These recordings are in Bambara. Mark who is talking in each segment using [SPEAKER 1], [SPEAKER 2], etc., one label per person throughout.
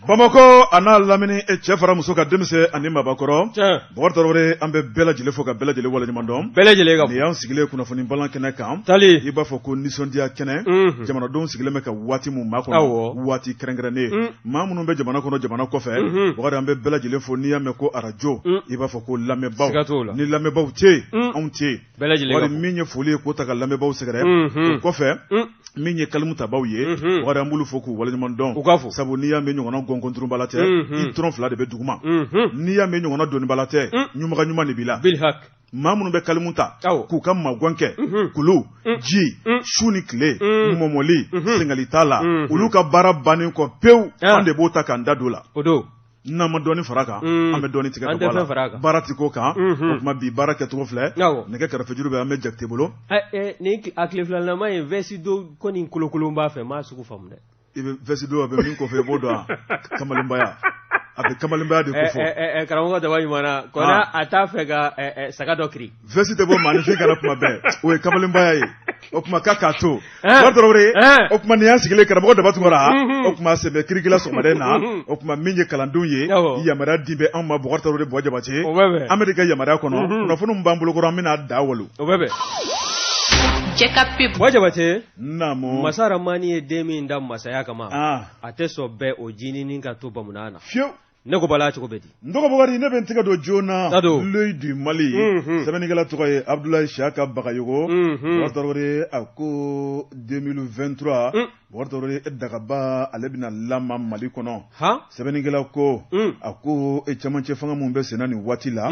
[SPEAKER 1] Bamako ana lamini e cɛ fara muso ka denmisɛn ani mabakɔrɔ Bɔkari Tarawele an bɛ bɛɛ lajɛlen fo ka bɛɛ lajɛlen waleɲuman dɔn bɛɛ lajɛlen ka ni y'an sigilen kunnafoni balan kɛnɛ kan tali i b'a fɔ ko nisɔndiya kɛnɛ jamanadenw sigilen bɛ ka waati mun maa kɔnɔ waati kɛrɛnkɛrɛnnen maa minnu bɛ jamana kɔnɔ jamana kɔfɛ Bɔkari an bɛ bɛɛ lajɛlen fo n'i y'a mɛn ko arajo i b'a fɔ ko lamɛnbaaw ni lamɛnbaaw tɛ anw tɛ Bɔkari min ye foli ye k'o ta ka lamɛnbaaw sɛgɛrɛ o kɔfɛ min ye kalimu tabaw ye Bɔkari an b'olu fo k'u waleɲuman dɔn sabu n'i y'a mɛn ɲɔgɔnna gɔnkonturunbala tɛ i tɔrɔn fila de bɛ duguma n'i y'a mɛn ɲɔgɔnna dɔnnibala tɛ ɲumaga ɲuman de b'i la maa minnu bɛ kalimu ta k'u ka magɔn kɛ kulu ji su ni tile mɔmɔli sengali t'a la olu ka baara bannen kɔ pewu an de b'o ta k'an da don la n'an ma dɔɔni fara kan an bɛ dɔɔni tigɛ ka bɔ a la baara ti k'o kan o tuma bi baara kɛcogo filɛ nɛgɛ kɛrɛfɛjuru bɛ an bɛ Jakite bolo
[SPEAKER 2] ni a tile filanama ye vɛsi do ko nin kolokolo b'a fɛ maa sugu faamu dɛ
[SPEAKER 1] i bɛ vɛsi do a bɛ min kɔfɛ i b'o dɔn kamalenbaya a bɛ kamalenbaya de ko fɔ
[SPEAKER 2] karamɔgɔ daba ɲumanna kɔnɔ a t'a fɛ ka saga dɔ kiri
[SPEAKER 1] vɛsi tɛ bɔ maanifin kana kuma bɛɛ o ye kamalenbaya ye o tuma k'a to Bɔkari Tarawele o tuma nin y'an sigilen karamɔgɔ daba tungara o tuma sɛbɛ kirikila sɔgɔmaden na o tuma min ye kalandenw ye yamaruya di bɛ anw ma Bɔkari Tarawele Bɔ Jabate an bɛ de kɛ yamaruya kɔnɔ kunnafoni min b'an bolokɔrɔ an bɛna da walo
[SPEAKER 2] o bɛ bɛn Bɔ Jabate
[SPEAKER 1] naamu
[SPEAKER 2] masa Ramani ye den min da masaya kama a tɛ sɔn bɛɛ o jininin ka to bamunan na fiyewu ne ko bala cogo bɛ di
[SPEAKER 1] n tɔgɔ Bɔkari ne bɛ n tɛgɛ don joona l'œil du Mali sɛbɛnnikɛla tɔgɔ ye Abdoulaye Siaka Bagayogo Bɔkari Tarawele a ko 2023 Bɔkari Tarawele dagaba ale bɛna lama Mali kɔnɔ sɛbɛnnikɛla ko a ko cɛmancɛ fanga mun bɛ senna nin waati la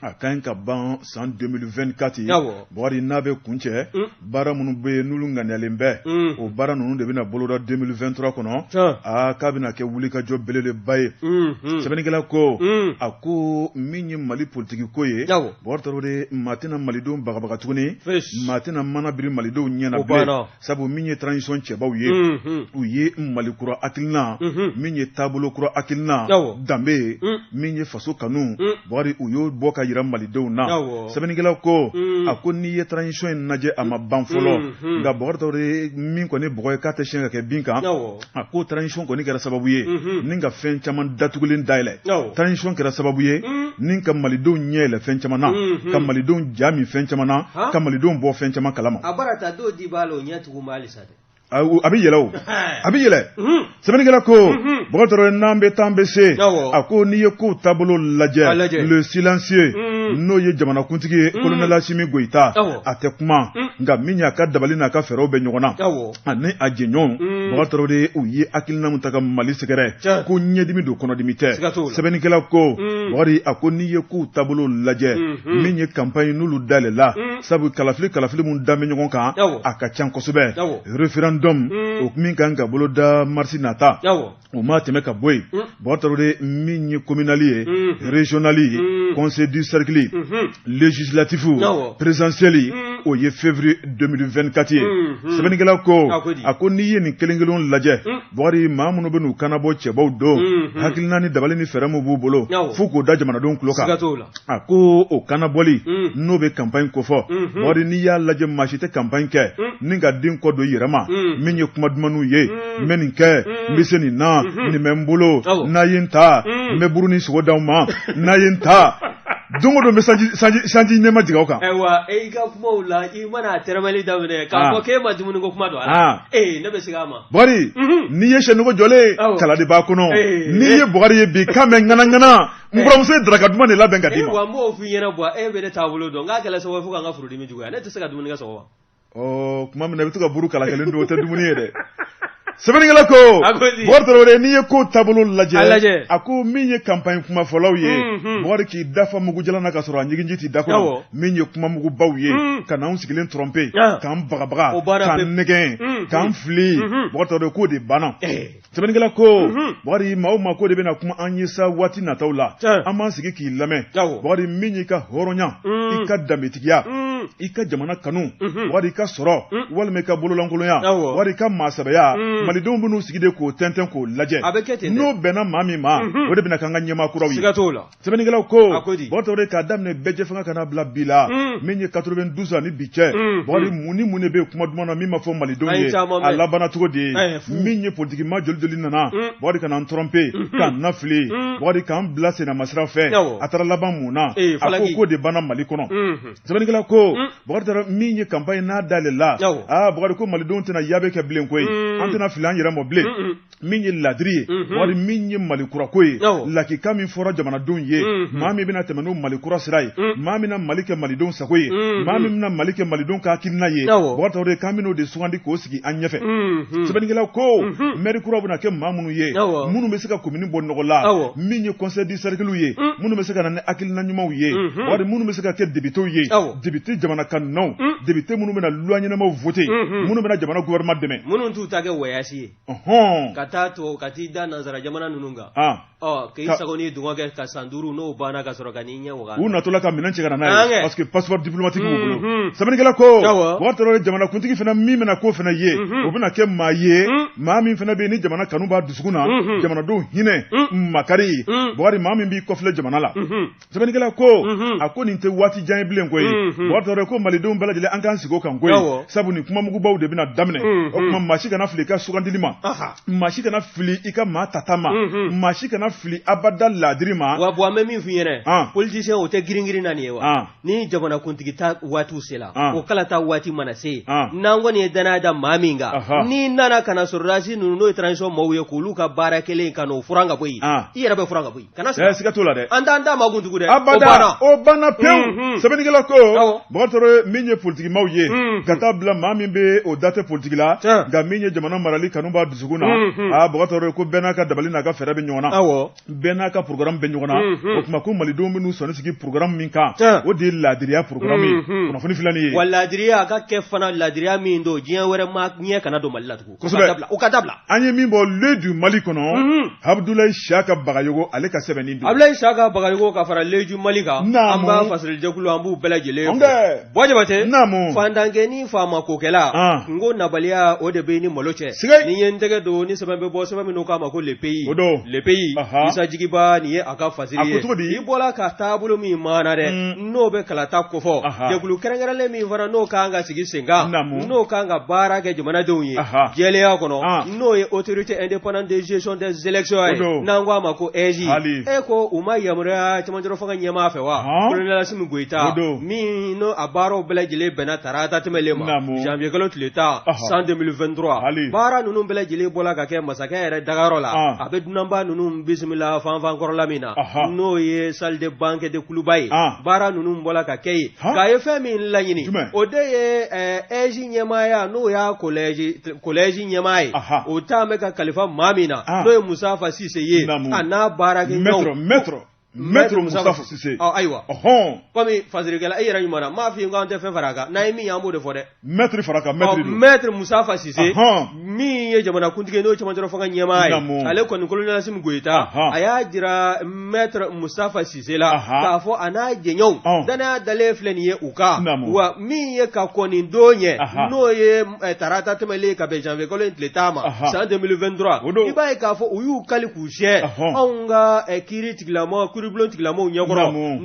[SPEAKER 1] a ka ɲi ka ban san 2024 Bɔkari n'a bɛ kuncɛ baara minnu bɛ yen n'olu ŋaniyalen bɛ o baara ninnu de bɛna boloda 2023 kɔnɔ k'a bɛna kɛ wulikajɔ belebeleba ye sɛbɛnnikɛla ko a ko min ye Mali politiki ko ye Bɔkari Tarawele maa tɛna malidenw bagabaga tuguni maa tɛna mana biri malidenw ɲɛna bilen sabu min ye transition cɛbaw ye u ye Mali kura hakilina min ye taabolo kura hakilina danbe min ye faso kanu Bɔkari u y'o bɔ ka yira malidenw na sɛbɛnnikɛla ko a ko n'i ye transition in lajɛ a ma ban fɔlɔ nka Bɔkari Tarawele min kɔni bɔgɔ ye k'a tɛ siɲɛ ka kɛ bin kan a ko transition kɔni kɛra sababu ye ni ka fɛn caman datugulen dayɛlɛ transition kɛra sababu ye ni ka malidenw ɲɛ yɛlɛ fɛn caman na ka malidenw ja min fɛn caman na ka malidenw bɔ fɛn caman kalama
[SPEAKER 2] a bara ta dɔw di b'a la o ɲɛ tugu ma halisa dɛ
[SPEAKER 1] a bɛ yɛlɛ o a bɛ yɛlɛ sɛbɛnnikɛla ko Bɔkari Tarawele n'an bɛ taa an bɛ se a ko n'i ye kow taabolo lajɛ le silencieux n'o ye jamanakuntigi ye colonel Asimi Goyita a tɛ kuma nka min y'a ka dabali n'a ka fɛɛrɛw bɛ ɲɔgɔn na ani a jɛɲɔgɔnw Bɔkari Tarawele u ye hakilina min ta ka Mali sɛgɛrɛ ko ɲɛdimi don kɔnɔdimi tɛ sɛbɛnnikɛla ko Bɔkari a ko n'i ye kow taabolo lajɛ min ye campagne n'olu dayɛlɛla sabu kalafili mun da bɛ ɲɔgɔn kan a ka ca kosɛbɛ référendum o min kan ka bolo da marsi nata o ma tɛmɛ ka bɔ yen Bɔkari Tarawele min ye communal ye régional ye conseil du cercle législatif présidentiel o ye février 2024 ye sɛbɛnnikɛla ko a ko n'i ye nin kelen-kelenw lajɛ Bɔkari maa minnu bɛ n'u kanabɔ cɛbaw don hakilina ni dabali ni fɛɛrɛ min b'u bolo f'u k'o da jamanadenw tulo kan a ko o kanabɔli n'o bɛ campagne kofɔ Bɔkari n'i y'a lajɛ maa si tɛ campagne kɛ ni ka den kɔ don i yɛrɛ ma min ye kuma dumanw ye n bɛ nin kɛ n bɛ se nin na nin bɛ n bolo n'a ye n ta n bɛ buru ni sogo d'aw ma n'a ye n ta don o don n bɛ sanji ɲɛma jigin aw kan.
[SPEAKER 2] ayiwa i ka kumaw la i mana tɛrɛmɛli daminɛ k'a fɔ k'e ma dumuni ko kuma don a la ne bɛ segin a ma.
[SPEAKER 1] Bɔkari n'i ye sɛnɔgɔ jɔlen kala de b'a kɔnɔ n'i ye Bɔkari ye bi k'a mɛn ŋanaŋana n buramuso ye daraka duman de labɛn ka d'i ma.
[SPEAKER 2] wa n b'o f'i ɲɛna bɔ e bɛ ne taabolo dɔn n k'a kɛlɛ sababu fo k'an ka furudimi juguya ne tɛ se ka dumuni kɛ sɔgɔma.
[SPEAKER 1] tuma min na i bɛ to ka buru kala kelen don o tɛ dumuni ye dɛ. sɛbɛnnikɛla ko Bɔkari Tarawele n'i ye ko taabolo lajɛ a ko min ye campagne kumafɔlaw ye Bɔkari k'i dafa mugujalan na ka sɔrɔ a ɲiginji t'i da kɔnɔ min ye kumamugubaw ye ka n'anw sigilen tromper k'an bagabaga k'an nɛgɛn k'an fili Bɔkari Tarawele k'o de banna sɛbɛnnikɛla ko Bɔkari maa o maa ko de bɛna kuma an ye sa waati nataw la an b'an sigi k'i lamɛn Bɔkari min y'i ka hɔrɔnya i ka danbetigiya i ka jamana kanu wari i ka sɔrɔ walima i ka bololankolonya wari i ka maasabaya malidenw ben'u sigi de k'o tɛntɛn k'o lajɛ n'o bɛnna maa min ma o de bɛna k'an ka ɲɛmaa kuraw ye sɛbɛnnikɛlaw ko bɔgɔtɔ de k'a daminɛ bɛjɛ fanga kana bila bi la min ye 92 ani bi cɛ bɔgɔdi mun ni mun de bɛ kuma duman na min ma fɔ malidenw ye a labanna cogo di ye min ye politiki ma joli joli nana bɔgɔdi kana n tromper k'an nafili bɔgɔdi k'an bila senama sira fɛ a taara laban mun na a ko ko de banna Mali kɔnɔ sɛbɛnnikɛlaw ko bɔgɔdi taara min ye campagne n'a dalela bɔgɔdi ko malidenw tɛna yabe kɛ bilen koyi an tɛna fili an yɛrɛ mɔ bilen min ye ladiri ye bɔgɔdi min ye Mali kurako ye lakika min fɔra jamanadenw ye maa min bɛna tɛmɛ n'o Mali kura sira ye maa min na Mali kɛ malidenw sago ye maa min bɛna Mali kɛ malidenw ka hakilina ye bɔgɔdi taara k'an bɛn'o de sugandi k'o sigi an ɲɛfɛ sɛbɛnnikɛlaw ko maire kuraw bɛna kɛ maa minnu ye minnu bɛ se ka commune bɔ nɔgɔ la min ye conseil du cercle ye minnu bɛ se ka na ni hakilina ɲumanw ye bɔgɔdi minnu bɛ se ka kɛ députés ye député jamana kanunaw député minnu bɛna loi ɲɛnamaw voter minnu bɛna jamana gouvernement dɛmɛ
[SPEAKER 2] minnu t'u ta kɛ wayasi ye ka taa to ka t'i da nanzara jamana ninnu kan k'i sago ni dungɔ kɛ ka san 5 n'o banna ka sɔrɔ ka n'i ɲɛ waga
[SPEAKER 1] u natɔla ka minɛn cɛ ka na n'a ye parce que passeport diplomatique b'u bolo sɛbɛnnikɛla ko bɔgɔdi taara jamanakuntigi fana min bɛna k'o fana ye o bɛna kɛ maa ye maa min fana bɛ yen ni jamana kanu b'a dusukun na jamanadenw hinɛ makari bɔgɔdi maa min b'i kɔfilɛ jamana la sɛbɛnnikɛla ko a ko nin tɛ waati jan ye bilen koyi bɔgɔdi taara ko malidenw bɛɛ lajɛlen an k'an sigi o kan koyi sabu nin kumamugubaw de bɛna daminɛ o tuma maa si kana fili i ka sugandili ma maa si kana fili i ka maa tata ma maa si kana fili abada ladiri ma
[SPEAKER 2] wa bon an bɛ min f'i ɲɛna politicien o tɛ girin-girin na nin ye wa ni jamanakuntigi ta waatiw sera o kala ta waati mana se n'an kɔni ye danaya da maa min kan ni nana kana sɔrɔdasi ninnu n'o ye transition maaw ye k'olu ka baara kelen ka n'o furan ka bɔ yen i yɛrɛ bɛ furan ka bɔ yen kana
[SPEAKER 1] siga t'o la dɛ
[SPEAKER 2] an t'an da maa kuntugu dɛ
[SPEAKER 1] abada o banna pewu sɛbɛnnikɛla ko bɔgɔdi taara min ye politikimaw ye ka taa bila maa min bɛ o da tɛ politiki la nka min ye jamana marali kanu b'a dusukun na bɔgɔdi taara ko bɛɛ n'a ka dabali n'a ka fɛɛrɛ bɛ ɲɔgɔn na bɛɛ n'a ka programme bɛ ɲɔgɔn na o tuma ko malidenw bɛn'u sɔnni sigi programme min kan o de ye laadiriya programme ye kunnafoni filani ye
[SPEAKER 2] wa laadiriya a ka kɛ fana laadiriya min don diɲɛ wɛrɛ ma ɲɛ kana don Mali la tugun o ka dabila
[SPEAKER 1] an ye min bɔ le du Mali kɔnɔ Abdoulaye Saka Bagayogo ale ka sɛbɛnni don
[SPEAKER 2] Abdoulaye Saka Bagayogo ka fara le du Mali kan an b'a fasirijɛkulu an b'u bɛɛ lajɛlen fo Bɔ Jabate fandankɛni faama kokɛla n ko nabaliya o de bɛ ni malo cɛ ni ye n tɛgɛ don ni sɛbɛn bɛ bɔ sɛbɛn min k'a ma ko le pays Isa Jigiba nin ye a ka fasiri ye i bɔra ka taabolo min maana dɛ n'o bɛ kalata kofɔ jɛkulu kɛrɛnkɛrɛnlen min fana n'o kan ka sigi sen kan n'o kan ka baara kɛ jamanadenw ye jɛlenya kɔnɔ n'o ye autorité indépendante de gestion des élections ye n'an ko a ma ko EJ e ko u ma yamaruya cɛmancɛ fanga ɲɛmaa fɛ wa colonel Assimi Goïta min n'o a baaraw bɛɛ lajɛlen bɛnna tarata tɛmɛlen ma janvier kalo tile 10 san 2023 baara ninnu bɛɛ lajɛlen bɔra ka kɛ masakɛ yɛrɛ dagayɔrɔ la a bɛ dunanba ninnu bisimila fanfan kɔrɔla min na n'o ye salle de banque de kuluba ye baara ninnu bɔra ka kɛ ye k'a ye fɛn min laɲini o de ye EJ ɲɛmaaya n'o y'a collège ɲɛmaa ye o taa bɛ ka kalifa maa min na n'o ye Musafa Sise ye a n'a baarakɛ ɲɔgɔn
[SPEAKER 1] Maître Musafa Sise
[SPEAKER 2] ayiwa komi fasirikɛla e yɛrɛ ɲuman na m'a f'i ye k'an tɛ fɛn fara a kan n'a ye min ye an b'o de fɔ dɛ
[SPEAKER 1] maître fara kan
[SPEAKER 2] maître Musafa Sise min ye jamanakuntigi n'o cɛmancɛ fanga ɲɛmaa ye ale kɔni colonel Assimi Goïta a y'a jira maître Musafa Sise la k'a fɔ a n'a jɛɲɔgɔnw danaya dalen filɛ nin ye u kan wa min ye ka kɔni don ɲɛ n'o ye tarata tɛmɛlen ka bɛn janvier kalo in tile 10 ma san 2023 i b'a ye k'a fɔ u y'u kali k'u siyɛ anw ka kiiri tigilamɔgɔ kuribulon tigilamɔgɔw ɲɛkɔrɔ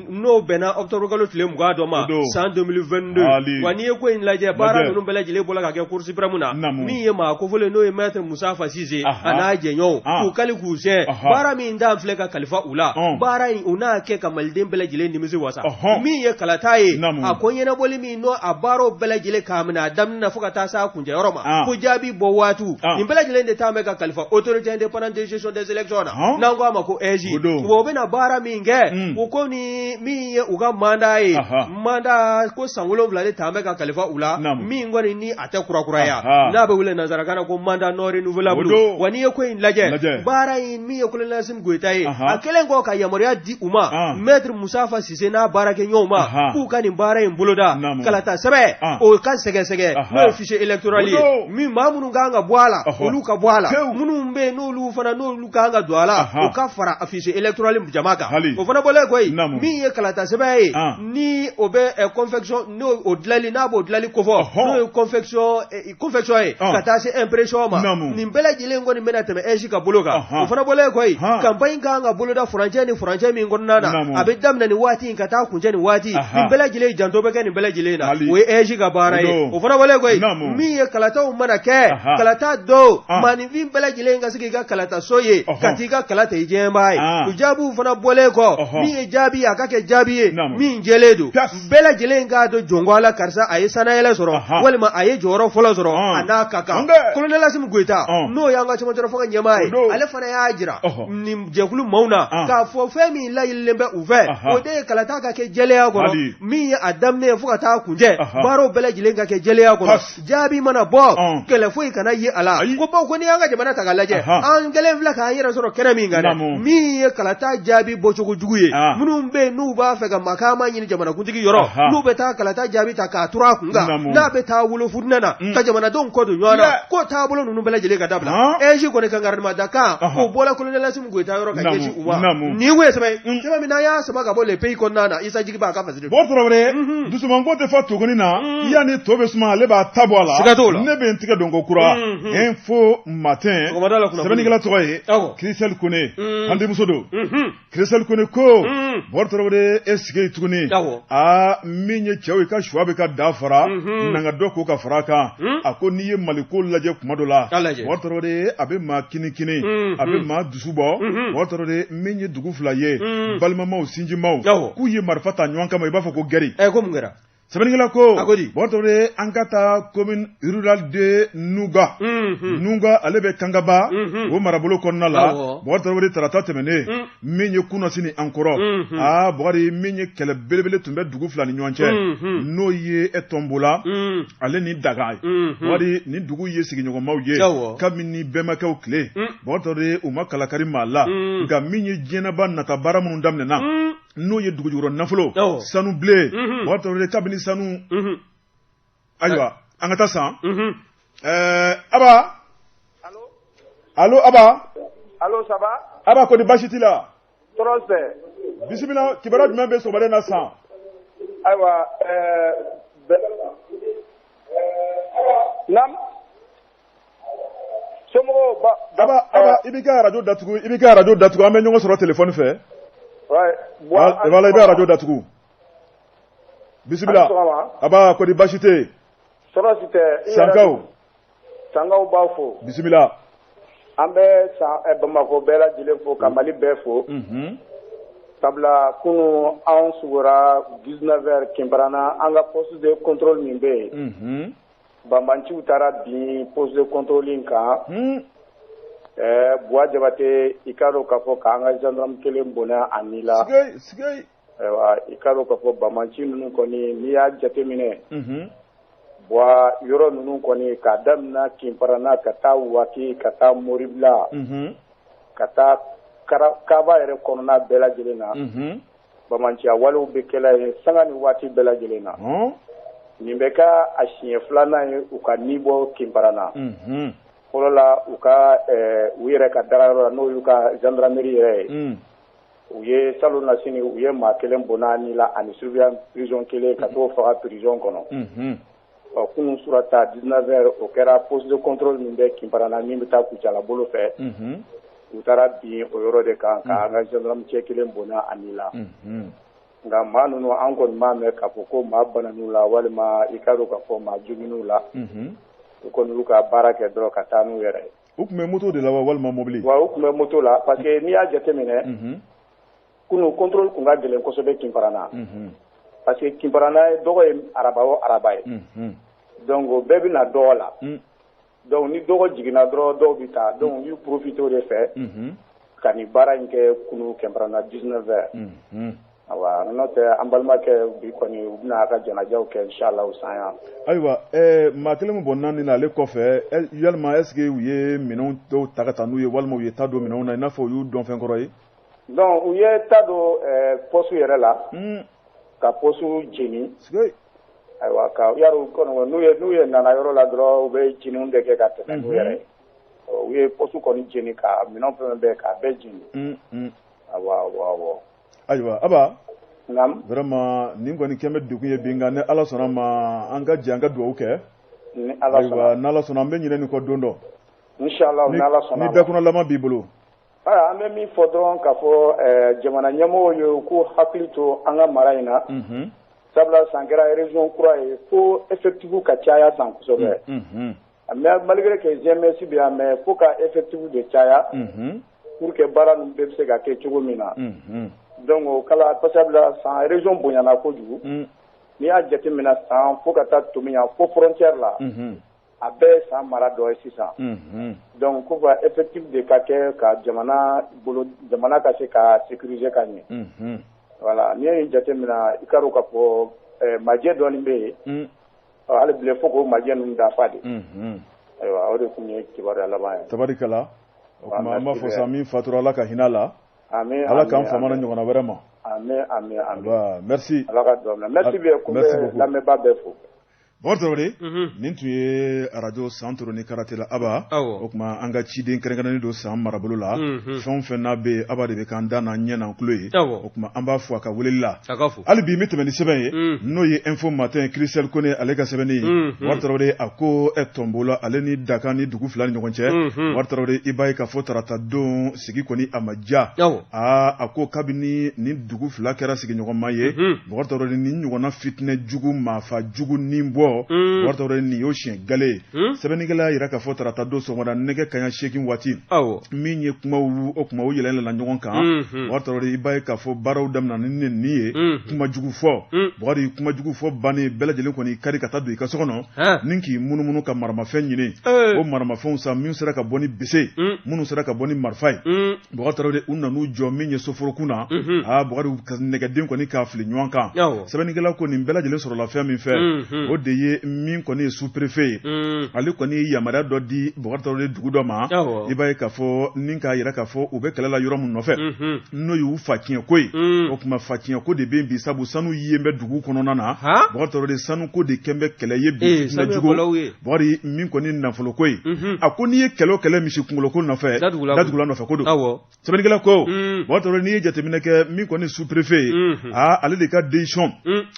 [SPEAKER 2] n'o bɛnna octobre kalo tile 20 dɔ ma san 2022 wa n'i ye ko in lajɛ baara ninnu bɛɛ lajɛlen bɔra ka kɛ cour suprême na min ye maa kofɔlen n'o ye maître Musafa Sise a n'a jɛɲɔgɔnw k'u kali k'u siyɛ baara min dan filɛ ka kalifa u la baara in u n'a kɛ ka maliden bɛɛ lajɛlen nimisi wasa min ye kalata ye a ko ɲɛnabɔli min n'o a baaraw bɛɛ lajɛlen k'a minɛ a daminɛ na fo ka taa s'a kuncɛyɔrɔ ma ko jaabi bɔ waatiw nin bɛɛ lajɛlen de taa bɛ ka kalifa autorité indépendante de gestion des élections na n'an ko a ma ko EJ o bɛna baara min kɛ u ko ni min ye u ka mandat ye mandat ko san 7 de taa bɛ ka kalifa u la min kɔni ni a tɛ kurakuraya n'a bɛ wele nanzarakan na ko mandat non renouvelable wa n'i ye ko in lajɛ baara in min ye colonel Assimi Goïta ye a kɛlen kɔ ka yamaruya di u ma maître Musafa Sise n'a baarakɛɲɔgɔnw ma k'u ka nin baara in boloda kalata sɛbɛ o ka sɛgɛsɛgɛ n'o ye fichier électoral ye min maa minnu kan ka bɔ a la olu ka bɔ a la minnu bɛ yen n'olu fana n'olu kan ka don a la o ka fara fichier électoral jama kan o fana bɔlen koyi min ye kalata sɛbɛn ye ni o bɛ confection n'o o dilali n'a b'o dilali kofɔ n'o ye confection ye ka taa se impression ma nin bɛɛ lajɛlen kɔni bɛna tɛmɛ EJ ka bolo kan o fana bɔlen koyi campagne kan ka boloda furancɛ ni furancɛ min kɔnɔna na a bɛ daminɛ nin waati in ka taa kuncɛ nin waati nin bɛɛ lajɛlen janto bɛ kɛ nin bɛɛ lajɛlen na o ye EJ ka baara ye o fana bɔlen koyi min ye kalataw mana kɛ kalata do maninfin bɛɛ lajɛlen ka se k'i ka kalata so ye ka t'i ka kalata i jɛnbaa ye o jaabiw fana bɔlen kɔ min ye jaabi ye a ka kɛ jaabi ye min jɛlen don bɛɛ lajɛlen k'a dɔn jɔnko la karisa a ye sanayɛlɛ sɔrɔ walima a ye jɔyɔrɔ fɔlɔ sɔrɔ a n'a ka kan colonel Assimi Goïta n'o y'an ka cɛmancɛ fanga ɲɛmaa ye ale fana y'a jira nin jɛkulu maaw na k'a fɔ fɛn min layililen bɛ u fɛ o de ye kalata ka kɛ jɛlenya kɔnɔ min ye a daminɛ ye fo ka taa kuncɛ baaraw bɛɛ lajɛlen ka kɛ jɛlenya kɔnɔ jaabi mana bɔ kɛlɛ foyi kana ye a la ko bawo ko n'i y'an ka jamana ta ka lajɛ an kɛlen filɛ k'an yɛrɛ sɔrɔ kɛnɛ min kan dɛ min ye kalata jaabi bɔcogo jugu ye minnu bɛ yen n'u b'a fɛ ka makaama ɲini jamanakuntigi yɔrɔ n'u bɛ taa kalata jaabi ta k'a turu a kun kan n'a bɛ taa wolofunɛ na ka jamanadenw kɔ don ɲɔgɔn na ko taabolo ninnu bɛɛ lajɛlen ka dabila EJ kɔni kan gardement da kan o bɔra colonel Assimi Goïta yɔrɔ ka ɲɛsin u ma nin kun ye sɛbɛn sɛbɛn min n'an y'a sama ka bɔ le pays kɔnɔna na Isa Jigi b'a ka fasiri
[SPEAKER 1] bɔ Tarawele dusumango tɛ fɔ tuguni na yanni to bɛ suma ale b'a ta bɔ a la ne bɛ n tigɛ dɔn ko kura info matin sɛbɛnnikɛla tɔgɔ ye Christelle Kone an denmuso don Christelle Kone ko bɔ Tarawele e sigi tuguni min ye cɛw ye ka choix bɛ ka da fara nanga dɔ k'o ka fara kan a ko n'i ye Maliko lajɛ kuma dɔ la bɔ Tarawele a bɛ maa kinikini a bɛ maa dusu bɔ bɔ Tarawele min ye dugu fila ye balimamaw sinjimaw k'u ye marifa ta ɲɔgɔn kama i b'a fɔ ko gɛri
[SPEAKER 2] ko mun kɛra
[SPEAKER 1] sɛbɛnnikɛla ko bɔ Tarawele an ka taa commune rurale de Nuga Nuga ale bɛ Kangaba o marabolo kɔnɔna la bɔ Tarawele tarata tɛmɛnen min ye kunasini an kɔrɔ Bɔkari min ye kɛlɛ belebele tun bɛ dugu fila ni ɲɔgɔn cɛ n'o ye Tombola ale ni Daga Bɔkari ni dugu ye sigiɲɔgɔnmaw ye kabini bɛnbakɛw tile bɔ Tarawele u ma kalakari maa la nka min ye diɲɛnaba nata baara minnu daminɛna n'o ye dugujukɔrɔ nafolo sanu bilen bɔ Tarawele kabini sanu ayiwa an ka taa san Aba allo Aba
[SPEAKER 3] allo ça va
[SPEAKER 1] Aba ko ni baasi t'i la
[SPEAKER 3] tɔɔrɔ tɛ
[SPEAKER 1] bisimila kibaruya jumɛn bɛ sɔgɔmada in na san
[SPEAKER 3] ayiwa naam somɔgɔw
[SPEAKER 1] Aba i b'i ka radio datugu an bɛ ɲɔgɔn sɔrɔ téléphone fɛ voilà i bɛ radio datugu bisimila Aba ko ni baasi tɛ yen
[SPEAKER 3] tɔɔrɔ si tɛ sankaw b'aw fo
[SPEAKER 1] bisimila
[SPEAKER 3] an bɛ Bamakɔ bɛɛ lajɛlen fo ka Mali bɛɛ fo sabula kunu anw sugora 19h Kinbarana an ka poste de contrôle min bɛ yen banbanciw taara bin poste de contrôle in kan Buwa Jabate i k'a dɔn k'a fɔ k'an ka gendarme kelen bonɛ a ni la ayiwa i k'a dɔn k'a fɔ banbanci ninnu kɔni n'i y'a jateminɛ Buwa yɔrɔ ninnu kɔni k'a daminɛ Kinbarana ka taa Waki ka taa Moribila ka taa Kaba yɛrɛ kɔnɔna bɛɛ lajɛlen na bamanciya walew bɛ kɛla ye sanga ni waati bɛɛ lajɛlen na nin bɛ ka a siɲɛ filanan ye u ka nibɔ Kinbarana fɔlɔ la u ka u yɛrɛ ka dagayɔrɔ la n'o y'u ka gendarmerie yɛrɛ ye u ye salon na sini u ye maa kelen bɔnna ni la ani surveillant prison kelen ka t'o faga prison kɔnɔ kunun surata 19h o kɛra poste de contrôle min bɛ Kinbarana min bɛ taa Kucala bolo fɛ u taara bin o yɔrɔ de kan ka an ka gendarme cɛ kelen bɔnna ani la nka maa ninnu an kɔni m'a mɛn k'a fɔ ko maa banan'u la walima i ka dɔn k'a fɔ maa jogin'u la u kɔni y'u ka baara kɛ dɔrɔn ka taa n'u yɛrɛ ye
[SPEAKER 1] u tun bɛ moto de la wa walima mobili
[SPEAKER 3] wa u tun bɛ moto la parce que n'i y'a jateminɛ kunun contrôle tun ka gɛlɛn kosɛbɛ Kinbarana parce que Kinbarana ye dɔgɔ ye araba o araba ye donc o bɛɛ bɛ na dɔgɔ la donc ni dɔgɔ jiginna dɔrɔn dɔw bɛ taa donc u y'u profité o de fɛ ka nin baara in kɛ kunun Kinbarana 19h awa n'o tɛ an balimakɛ bi kɔni u bɛna a ka janajaw kɛ inshallah san yan
[SPEAKER 1] ayiwa maa kelen min bɔnna nin na ale kɔfɛ yalima est-ce que u ye minɛnw dɔw ta ka taa n'u ye walima u ye ta don minɛnw na i n'a fɔ u y'u dɔn fɛn kɔrɔ ye
[SPEAKER 3] donc u ye ta don poste yɛrɛ la ka poste jeni ayiwa ka yarɔ kɔnɔ n'u ye nana yɔrɔ la dɔrɔn u bɛ jeniw de kɛ ka tɛmɛ n'u yɛrɛ ye u ye poste kɔni jeni ka minɛn fɛn bɛɛ k'a bɛɛ jeni awɔ
[SPEAKER 1] ayiwa aba
[SPEAKER 3] Naam.
[SPEAKER 1] vraiment nin kɔni kɛmɛ degun ye bi nka ni ala sɔnna ma an ka jɛ an ka dugawu kɛ
[SPEAKER 3] Ni ala sɔnna.
[SPEAKER 1] ayiwa n'ala sɔnna an bɛ ɲinɛ nin kɔ don dɔ
[SPEAKER 3] Inshallah ni ala sɔnna.
[SPEAKER 1] ni bɛɛ kɔnɔ laban b'i bolo
[SPEAKER 3] An bɛ min fɔ dɔrɔn k'a fɔ jamana ɲɛmɔgɔw ye ko hakili to an ka mara in na sabula san kɛra région kura ye fo effectif ka caya san kosɛbɛ mais malgré que GMS bɛ yan mais fo ka effectif de caya pour que baara ninnu bɛɛ bɛ se ka kɛ cogo min na donc o kala sabula san région bonyana kojugu n'i y'a jateminɛ san fo ka taa tomi yan fo frontière la a bɛɛ ye san mara dɔ ye sisan donc ko ka effectif de ka kɛ ka jamana ka se ka sécuriser ka ɲɛ voilà n'i ye jateminɛ i ka dɔn k'a fɔ majɛ dɔɔni bɛ yen hali bilen fo k'o majɛ ninnu dafa de ayiwa o de tun ye kibaruya laban ye
[SPEAKER 1] tabarikala o kuma an b'a fɔ sa min fatura ala ka hinɛ la
[SPEAKER 3] amin
[SPEAKER 1] ala k'an famana ɲɔgɔnna wɛrɛ ma
[SPEAKER 3] amin
[SPEAKER 1] merci
[SPEAKER 3] ala ka dugawu minɛ merci bien ko bɛ lamɛnbaa bɛɛ fo
[SPEAKER 1] Bakari Tarawele nin tun ye radio Centre ni karate la aba o kuma an ka ciden kɛrɛnkɛrɛnnen don san marabolo la fɛn o fɛn n'a bɛ aba de bɛ k'an da n'an ɲɛ n'an tulo ye o kuma an b'a fɔ a ka weleli la hali bi n bɛ tɛmɛ ni sɛbɛn ye n'o ye info matin Christelle Kone ale ka sɛbɛnni ye Bakari Tarawele a ko tombola ale ni Dakan ni dugu fila ni ɲɔgɔn cɛ Bakari Tarawele i b'a ye k'a fɔ tarata don sigi kɔni a ma diya a ko kabini nin dugu fila kɛra sigiɲɔgɔnma ye Bakari Tarawele nin ɲɔgɔnna fitinɛ jugu maafa jugu ni bɔ Bakari Tarawele nin y'o siɲɛ gale sɛbɛnnikɛla yira k'a fɔ tarata don sɔgɔmada nɛgɛ kaɲa 8 waati min ye kumaw yɛlɛla ɲɔgɔn kan Bakari Tarawele i b'a ye k'a fɔ baaraw daminɛ ni nin ye kuma jugu fɔ Bakari kuma jugu fɔ bannen bɛɛ lajɛlen kɔni kari ka taa don i ka so kɔnɔ nin k'i munumunu ka maramafɛn ɲini o maramafɛnw sa min sera ka bɔ ni bese minnu sera ka bɔ ni marifa ye Bakari Tarawele u nan'u jɔ min ye soforokun na Bakari nɛgɛden kɔni k'a fili ɲɔgɔn kan sɛbɛnnikɛla ko nin bɛɛ lajɛlen sɔrɔla fɛn min fɛ o de ye min kɔni ye sous-préfet ye ale kɔni ye yamaruya dɔ di Bakari Tarawele dugu dɔ ma i b'a ye k'a fɔ nin k'a yira k'a fɔ u bɛ kɛlɛ la yɔrɔ min nɔfɛ n'o y'u faciɲɛko ye o tuma faciɲɛko de bɛ bi sabu sanu ye bɛ dugu kɔnɔna na Bakari Tarawele sanuko de kɛn bɛ kɛlɛ ye bi fitinɛjugu Bakari min kɔni nafoloko ye a ko n'i ye kɛlɛ o kɛlɛ misi kunkoloko nɔfɛ datugula nɔfɛ ko don sɛbɛnnikɛla ko Bakari Tarawele n'i ye jateminɛ kɛ min kɔni sous-préfet ye ale de ka décision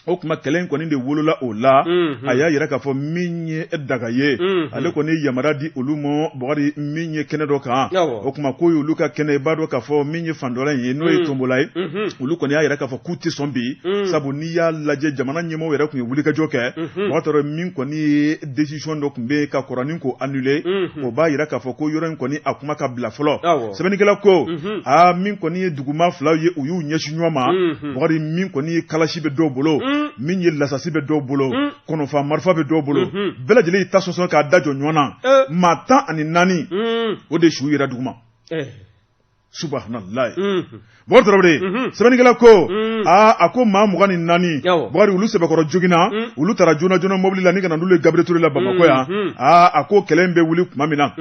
[SPEAKER 1] o tuma kɛlɛ in kɔni de wolola o la a y'a yira k'a fɔ min ye daga ye ale kɔni yamaruya di olu ma Bakari min ye kɛnɛ dɔ kan o tuma k'o ye olu ka kɛnɛ i b'a dɔn k'a fɔ min ye fandɔla ye n'o ye tombola ye olu kɔni y'a yira k'a fɔ k'u tɛ sɔn bi sabu n'i y'a lajɛ jamana ɲɛmɔgɔw yɛrɛ tun ye wulikajɔ kɛ Bakari Tarawele min kɔni ye décision dɔ tun bɛ ka kɔrɔnin ko annuler o b'a yira k'a fɔ ko yɔrɔ in kɔni a kuma ka bila fɔlɔ sɛbɛnnikɛla ko min kɔni ye duguma filaw ye u y'u ɲɛsin ɲɔgɔn ma Bakari min kɔni ye kalasi bɛ dɔw bolo min ye lasasi bɛ dɔw bolo kɔnɔfa marifa bɛ dɔw bolo bɛɛ lajɛlen y'i ta sɔsɔ k'a da jɔ ɲɔgɔn na maa 14 o de su yira duguma subhanallah Bakari Tarawele sɛbɛnnikɛla ko a ko maa 24 Bakari olu sɛbɛkɔrɔ joginna olu taara joona mobili la ni kana n'olu ye Gabriel Touré la Bamako yan a ko kɛlɛ in bɛ wuli tuma min na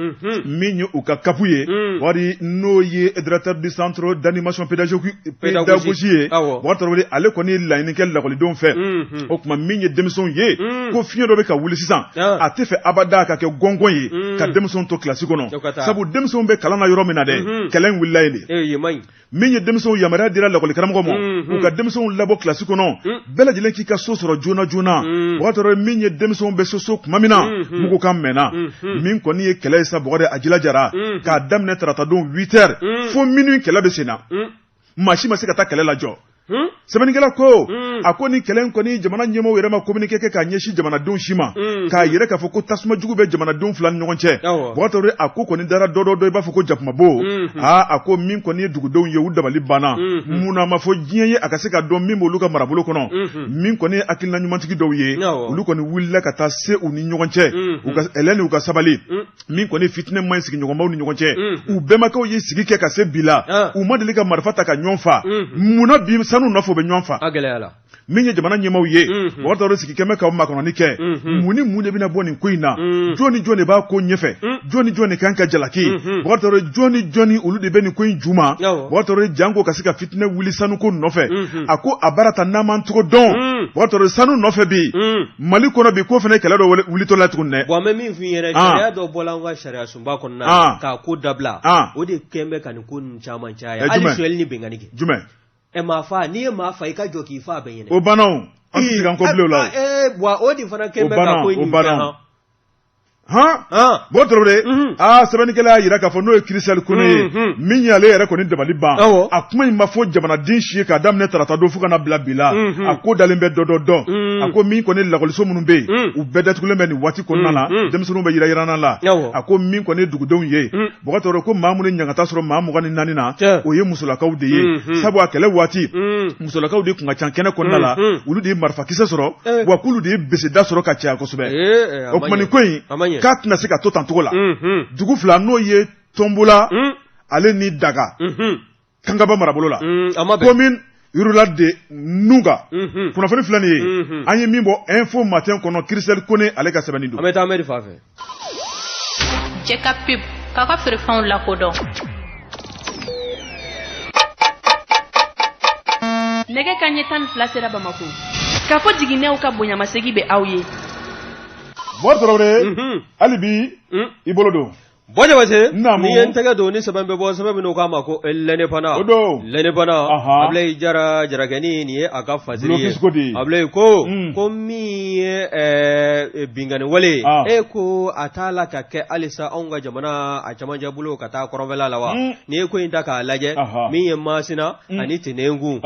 [SPEAKER 1] min ye u ka kapu ye Bakari n'o ye directeur du centre d'animation pédagogique ye Bakari Tarawele ale kɔni ye laɲini kɛ lakɔlidenw fɛ o tuma min ye denmisɛnw ye ko fiɲɛ dɔ bɛ ka wuli sisan a tɛ fɛ abada ka kɛ gɔngɔn ye ka denmisɛnw to kilasi kɔnɔ sabu denmisɛnw bɛ kalan na yɔrɔ min na dɛ kɛlɛ in wulila yen de min ye denmisɛnw yamaruya dira lakɔli karamɔgɔ ma u ka denmisɛnw labɔ kilasi kɔnɔ bɛɛ lajɛlen k'i ka so sɔrɔ joona Bakari Tarawele min ye denmisɛnw bɛ so tuma min na mugu kan mɛnna min kɔni ye kɛlɛ ye sa Bakari a jilajara k'a daminɛ tarata don 8 heures fo minuit kɛlɛ bɛ sen na maa si ma se ka taa kɛlɛ lajɔ sɛbɛnnikɛla ko a ko ni kɛlɛ in kɔni jamana ɲɛmɔgɔw yɛrɛ ma communiqué kɛ k'a ɲɛsin jamanadenw si ma k'a yɛrɛ k'a fɔ ko tasuma jugu bɛ jamanadenw fila ni ɲɔgɔn cɛ Bakari Tarawele a ko kɔni dara dɔ i b'a fɔ ko jakumabo a ko min kɔni ye dugudenw ye u dabali banna munna ma fɔ diɲɛ ye a ka se ka dɔn min b'olu ka marabolo kɔnɔ min kɔni ye hakilina ɲumantigi dɔw ye olu kɔni wulila ka taa se u ni ɲɔgɔn cɛ u ka ɛlɛn u ka sabali min kɔni fitinɛ man ɲi sigiɲɔgɔnmaw ni ɲɔgɔn cɛ u bɛnbakɛw ye sigi kɛ ka se bi la u ma deli ka marifa ta ka ɲɔgɔn fa munna bi sanu nɔfɛ u bɛ ɲɔgɔn fa min ye jamana ɲɛmaaw ye Bakari Tarawele sigi kɛmɛ ka makɔnɔni kɛ mun ni mun de bɛna bɔ nin ko in na jɔn ni jɔn de b'a ko ɲɛfɛ jɔn ni jɔn de kan ka jalaki Bakari Tarawele jɔn ni jɔn ni olu de bɛ nin ko in juma Bakari Tarawele janko ka se ka fitinɛ wuli sanuko nɔfɛ a ko a baara ta n'an m'an cogo dɔn Bakari Tarawele sanu nɔfɛ bi Mali kɔnɔ bi ko fana kɛlɛ dɔ wulitɔ la tuguni dɛ
[SPEAKER 2] bon an bɛ min f'i ɲɛna sariya dɔ bɔla an ka sariya sunba kɔnɔna k'a ko dabila o de kɛn bɛ ka nin ko ninnu caman caya hali suyɛli ni bɛnkanni kɛ
[SPEAKER 1] jumɛn
[SPEAKER 2] ma fa ni ma fa ka jo ki fa ben
[SPEAKER 1] o banaw an ti kan ko blo la
[SPEAKER 2] wa o di fana kembe ka ko ni
[SPEAKER 1] bon tɔrɔ sɛbɛnnikɛla y'a yira k'a fɔ n'o ye Christelle Kone ye min y'ale yɛrɛ kɔni dabali ban a kuma in ma fɔ jamanaden si ye k'a daminɛ tarata don fo ka na bila bi la a ko dalen bɛ dɔn a ko min kɔni lakɔliso minnu bɛ yen u bɛɛ datugulen bɛ nin waati kɔnɔna na denmisɛnninw bɛ yira la a ko min kɔni ye dugudenw ye bɔgɔ tɔrɔ ko maa minnu ɲangata sɔrɔ maa 24 na o ye musolakaw de ye sabu a kɛlɛ waati musolakaw de tun ka ca kɛnɛ kɔnɔna la olu de ye marifakisɛ sɔrɔ wa k'olu de ye beseda sɔrɔ ka caya kosɛbɛ o kuma nin ko in k'a tɛna se ka to tan cogo la dugu fila n'o ye Tombola ale ni Daga Kangaba marabolo la commune rurale de Nunga kunnafoni filɛ nin ye an ye min bɔ info matin kɔnɔ Christelle Kone ale ka sɛbɛnni don
[SPEAKER 2] an bɛ taa Amedi fan fɛ
[SPEAKER 4] Jɛka pub k'a ka feerefɛnw lakodɔn nɛgɛ kanɲɛ 12 sera Bamako k'a fɔ jiginɛw ka bonyamasegi bɛ aw ye
[SPEAKER 1] Bon Traoré hali bi i bolo don
[SPEAKER 2] Bojabase ni yen tɛgɛ don ni sɛbɛn bɛ bɔ sɛbɛn min k'a ma ko lɛnɛpana Ablaye Jara Jarakɛni nin ye a ka fasiri ye Ablaye ko min ye bingani wale ko a t'a la ka kɛ halisa anw ka jamana a camancɛ bolo ka taa kɔrɔnfɛla la wa ni ye ko in ta k'a lajɛ min ye Masina ani Tenengu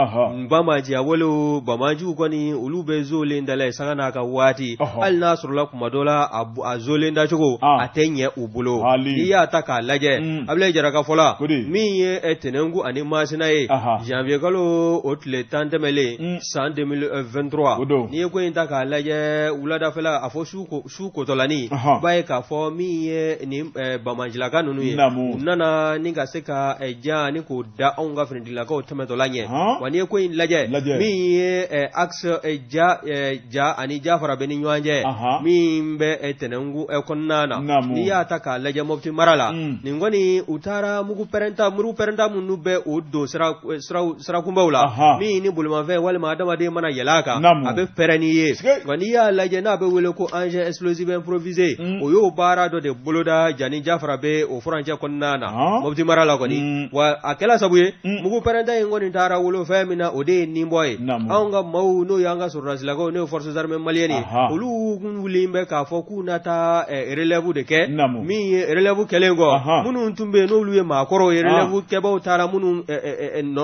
[SPEAKER 2] Bamajiya walew Bamajiw kɔni olu bɛ zolen da la ye sanga n'a ka waati hali n'a sɔrɔla kuma dɔ la a zolen da cogo a tɛ ɲɛ u bolo i y'a ta k'a lajɛ Ablaye Jara ka fɔla min ye Tenengu ani Masina ye janvier kalo o tile 10 tɛmɛlen san 2023 n'i ye ko in ta k'a lajɛ wuladafɛla a fɔ su kotɔlani b'a ye k'a fɔ min ye nin Bamajilaka ninnu ye u nana ni ka se ka ja ni k'o da anw ka finitigilakaw tɛmɛtɔla ɲɛ wa n'i ye ko in lajɛ min ye axe ja ani Jafara bɛ ni ɲɔgɔn cɛ min bɛ Tenengu kɔnɔna na n'i y'a ta k'a lajɛ Mopti mara la nin kɔni u taara muru pɛrɛnta minnu bɛ o don sirakunbaw la min ni bolimafɛn walima adamaden mana yɛlɛ a kan a bɛ pɛrɛnni ye wa n'i y'a lajɛ n'a bɛ wele ko engin explosif improvisé o y'o baara dɔ de boloda Jani Jafara bɛ o furancɛ kɔnɔna na Mopti mara la kɔni wa a kɛla sabu ye mugu pɛrɛnta in kɔni taara wolo fɛn min na o de ye ninbɔ ye anw ka maaw n'o y'an ka sɔrɔdasilakaw n'o ye forces armées maliennes ye olu wulilen bɛ k'a fɔ k'u na taa relève de kɛ min ye relève kɛlen kɔ minnu tun bɛ yen n'olu ye maakɔrɔw ye relève kɛbaaw taara minnu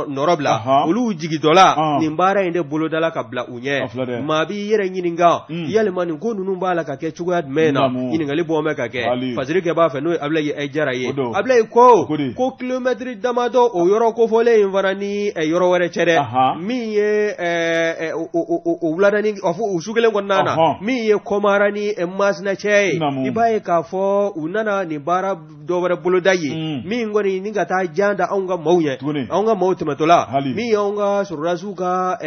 [SPEAKER 2] nɔrɔ bila olu jigitɔla nin baara in de bolodala ka bila u ɲɛ maa b'i yɛrɛ ɲininka yalima nin ko ninnu b'a la ka kɛ cogoya jumɛn na ɲininkali bɔn bɛ ka kɛ fasiri kɛ b'a fɛ n'o ye Ablaye Jara ye Ablaye ko kilomɛtiri damadɔ o yɔrɔ kofɔlen in fana ni yɔrɔ wɛrɛ cɛ dɛ min ye o wuladani u su kelen kɔnɔna na min ye Kɔmara ni Masina cɛ ye i b'a ye k'a fɔ u nana nin baara dɔ wɛrɛ boloda ye min kɔni ni ka taa jan da anw ka maaw ɲɛ anw ka maaw tɛmɛtɔla min y'anw ka sɔrɔdasiw ka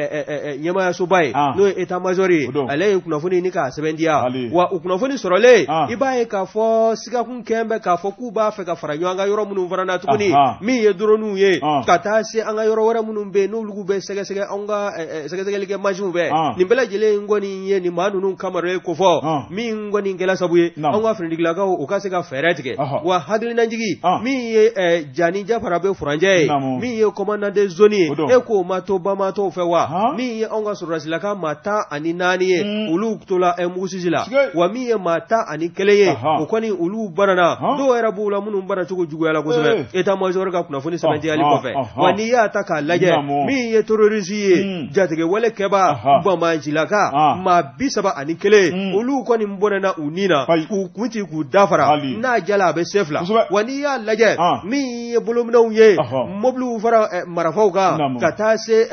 [SPEAKER 2] ɲɛmayasoba ye n'o ye état major ye ale ye kunnafoni ni k'a sɛbɛntiya wa u kunnafoni sɔrɔlen i b'a ye k'a fɔ sigakun kɛn bɛ k'a fɔ k'u b'a fɛ ka fara ɲɔgɔn ka yɔrɔ minnu fana na tuguni min ye droniw ye ka taa se an ka yɔrɔ wɛrɛ minnu bɛ yen n'olu bɛ sɛgɛsɛgɛ anw ka sɛgɛsɛgɛlikɛ mansiw bɛɛ nin bɛɛ lajɛlen kɔni ye nin maa ninnu kamaralen ko fɔ min kɔni kɛla sabu ye anw ka finitigilakaw u ka se ka fɛɛrɛ tigɛ wa hakilinajigi min ye Jani Jafara bɛ furancɛ ye min ye commandant de zone ye e ko ma to Bamatɔw fɛ wa min ye anw ka sɔrɔdasilaka maa 14 ye olu tola mugusisi la wa min ye maa 11 ye o kɔni olu banana dɔw yɛrɛ b'u la minnu bana cogo juguyala kosɛbɛ état major ka kunnafoni sɛbɛntiyali kɔfɛ wa n'i y'a ta k'a lajɛ min ye terroriste ye jatigɛ wale kɛba Bamajilaka maa 31 olu kɔni bɔnɛna u ni na k'u kun ci k'u dafara n'a jala a bɛ se fila wa n'i y'a lajɛ min ye bolominɛw ye mobiliw fara marafaw kan ka taa se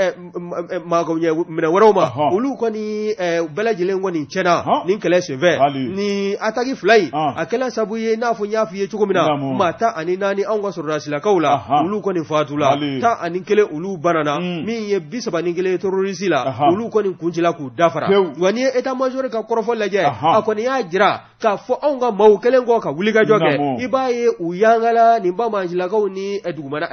[SPEAKER 2] minɛ wɛrɛw ma olu kɔni bɛɛ lajɛlen kɔni tiɲɛna nin kɛlɛ senfɛ ni ataki fila in a kɛlɛ sabu ye n'a fɔ n y'a f'i ye cogo min na maa 14 anw ka sɔrɔdasilakaw la olu kɔni faatula 11 olu banana min ye 31 terroriste la olu kɔni kuncila k'u dafara wa n'i ye état major ka kɔrɔfɔ lajɛ a kɔni y'a jira k'a fɔ anw ka maaw kelen kɔ ka wulikajɔ kɛ i b'a ye u yangala nin Bamajilakaw ni dugumana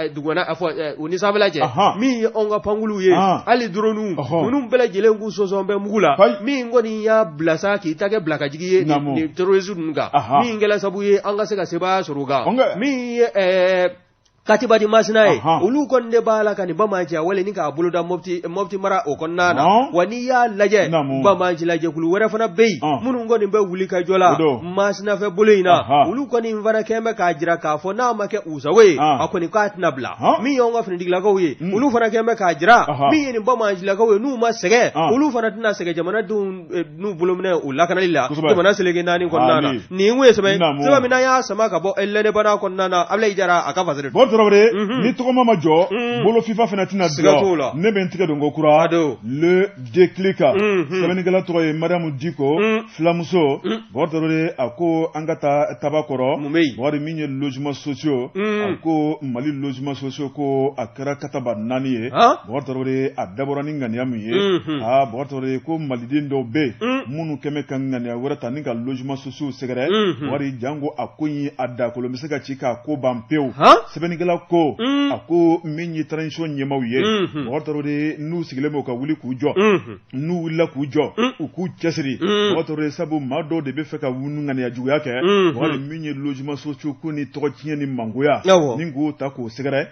[SPEAKER 2] u ni sanfɛla cɛ min ye anw ka pankuluw ye hali droniw ninnu bɛɛ lajɛlen k'u sɔsɔn bɛ mugu la min kɔni y'a bila sa k'i ta kɛ bila ka jigi ye nin terroriste ninnu kan min kɛla sabu ye an ka se ka sebaaya sɔrɔ o kan min ye katibati masina ye olu kon de bala kan bamanji wala ni ka buluda mofti mara o kon nana wani ya laje bamanji laje kulu wara fana bey munu ngoni be wuli ka jola masina fe bulina ulu kon invara kembe ka jira ka fo na make usawe akoni ka tinabla mi yonga fini digla ko wi ulu fana kembe ka jira mi ni bamanji la ko wi nu ma sege ulu fana tina sege jamana dun nu bulumne ulla kanalilla jamana selege nani kon nana ni ngwe sebe mina ya sama ka bo elle de bana kon nana abla ijara aka fasere
[SPEAKER 1] ni tokoma majo bolo FIFA fenatina do ne ben tike do ngokura le déclic sebenigala to e madame Diko Flamuso bortorore ako angata tabakoro wari minye logements sociaux ako mali logements sociaux ko akara kataba naniye bortorore adaborani nganiamu ye bortorore ko malidin do be munu keme kangani awara taninga logements sociaux segere wari jango akunyi adakolo miseka chika ko bampeu sebenigala ko ako minyi transition nyemawiye bortorore nu sigilemo ka wuli kujo nu willa kujo uku chesri bortorore sabu mado de be feka wunu ngani ya juya ke wari minyi logement sociaux ko ni to tinya ni mangoya ningo tako segere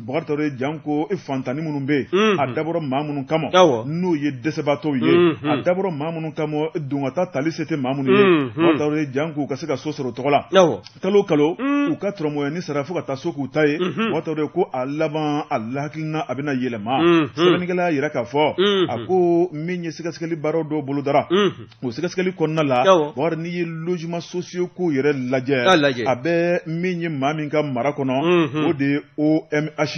[SPEAKER 1] bortorore janko ifantani munumbe adaboro mamunu kamo nu ye desebato ye adaboro mamunu kamo dungata talisete mamunu ye bortorore janko kaseka sosoro tokola kalo kalo uka tromo ni sarafu ka tasoku taye bortorore ko alaban alakina abina yelema sebenigala yira ka fo ako minyi sikaskali baro do boludara o sikaskali konna la war ni ye logement sociaux ko yere laje abe minyi maminka marakono o de OMH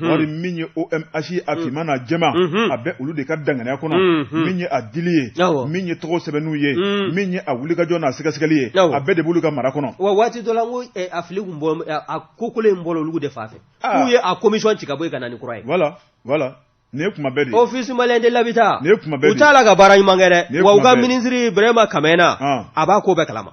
[SPEAKER 1] war minyi OMH akimana jema abe ulu de ka dangane kono minyi adiliye minyi to sebenu ye minyi awulika jona sikaskali ye abe de buluka marakono
[SPEAKER 2] wa wati dolango afligu mbolo akokole mbolo lugu de fafe kuye a commission chikaboy kanani kurai
[SPEAKER 1] voilà ne kuma bedi
[SPEAKER 2] office malende labita
[SPEAKER 1] ne kuma bedi
[SPEAKER 2] utala ga bara imangere wa uga ministry brema kamena abako be kalama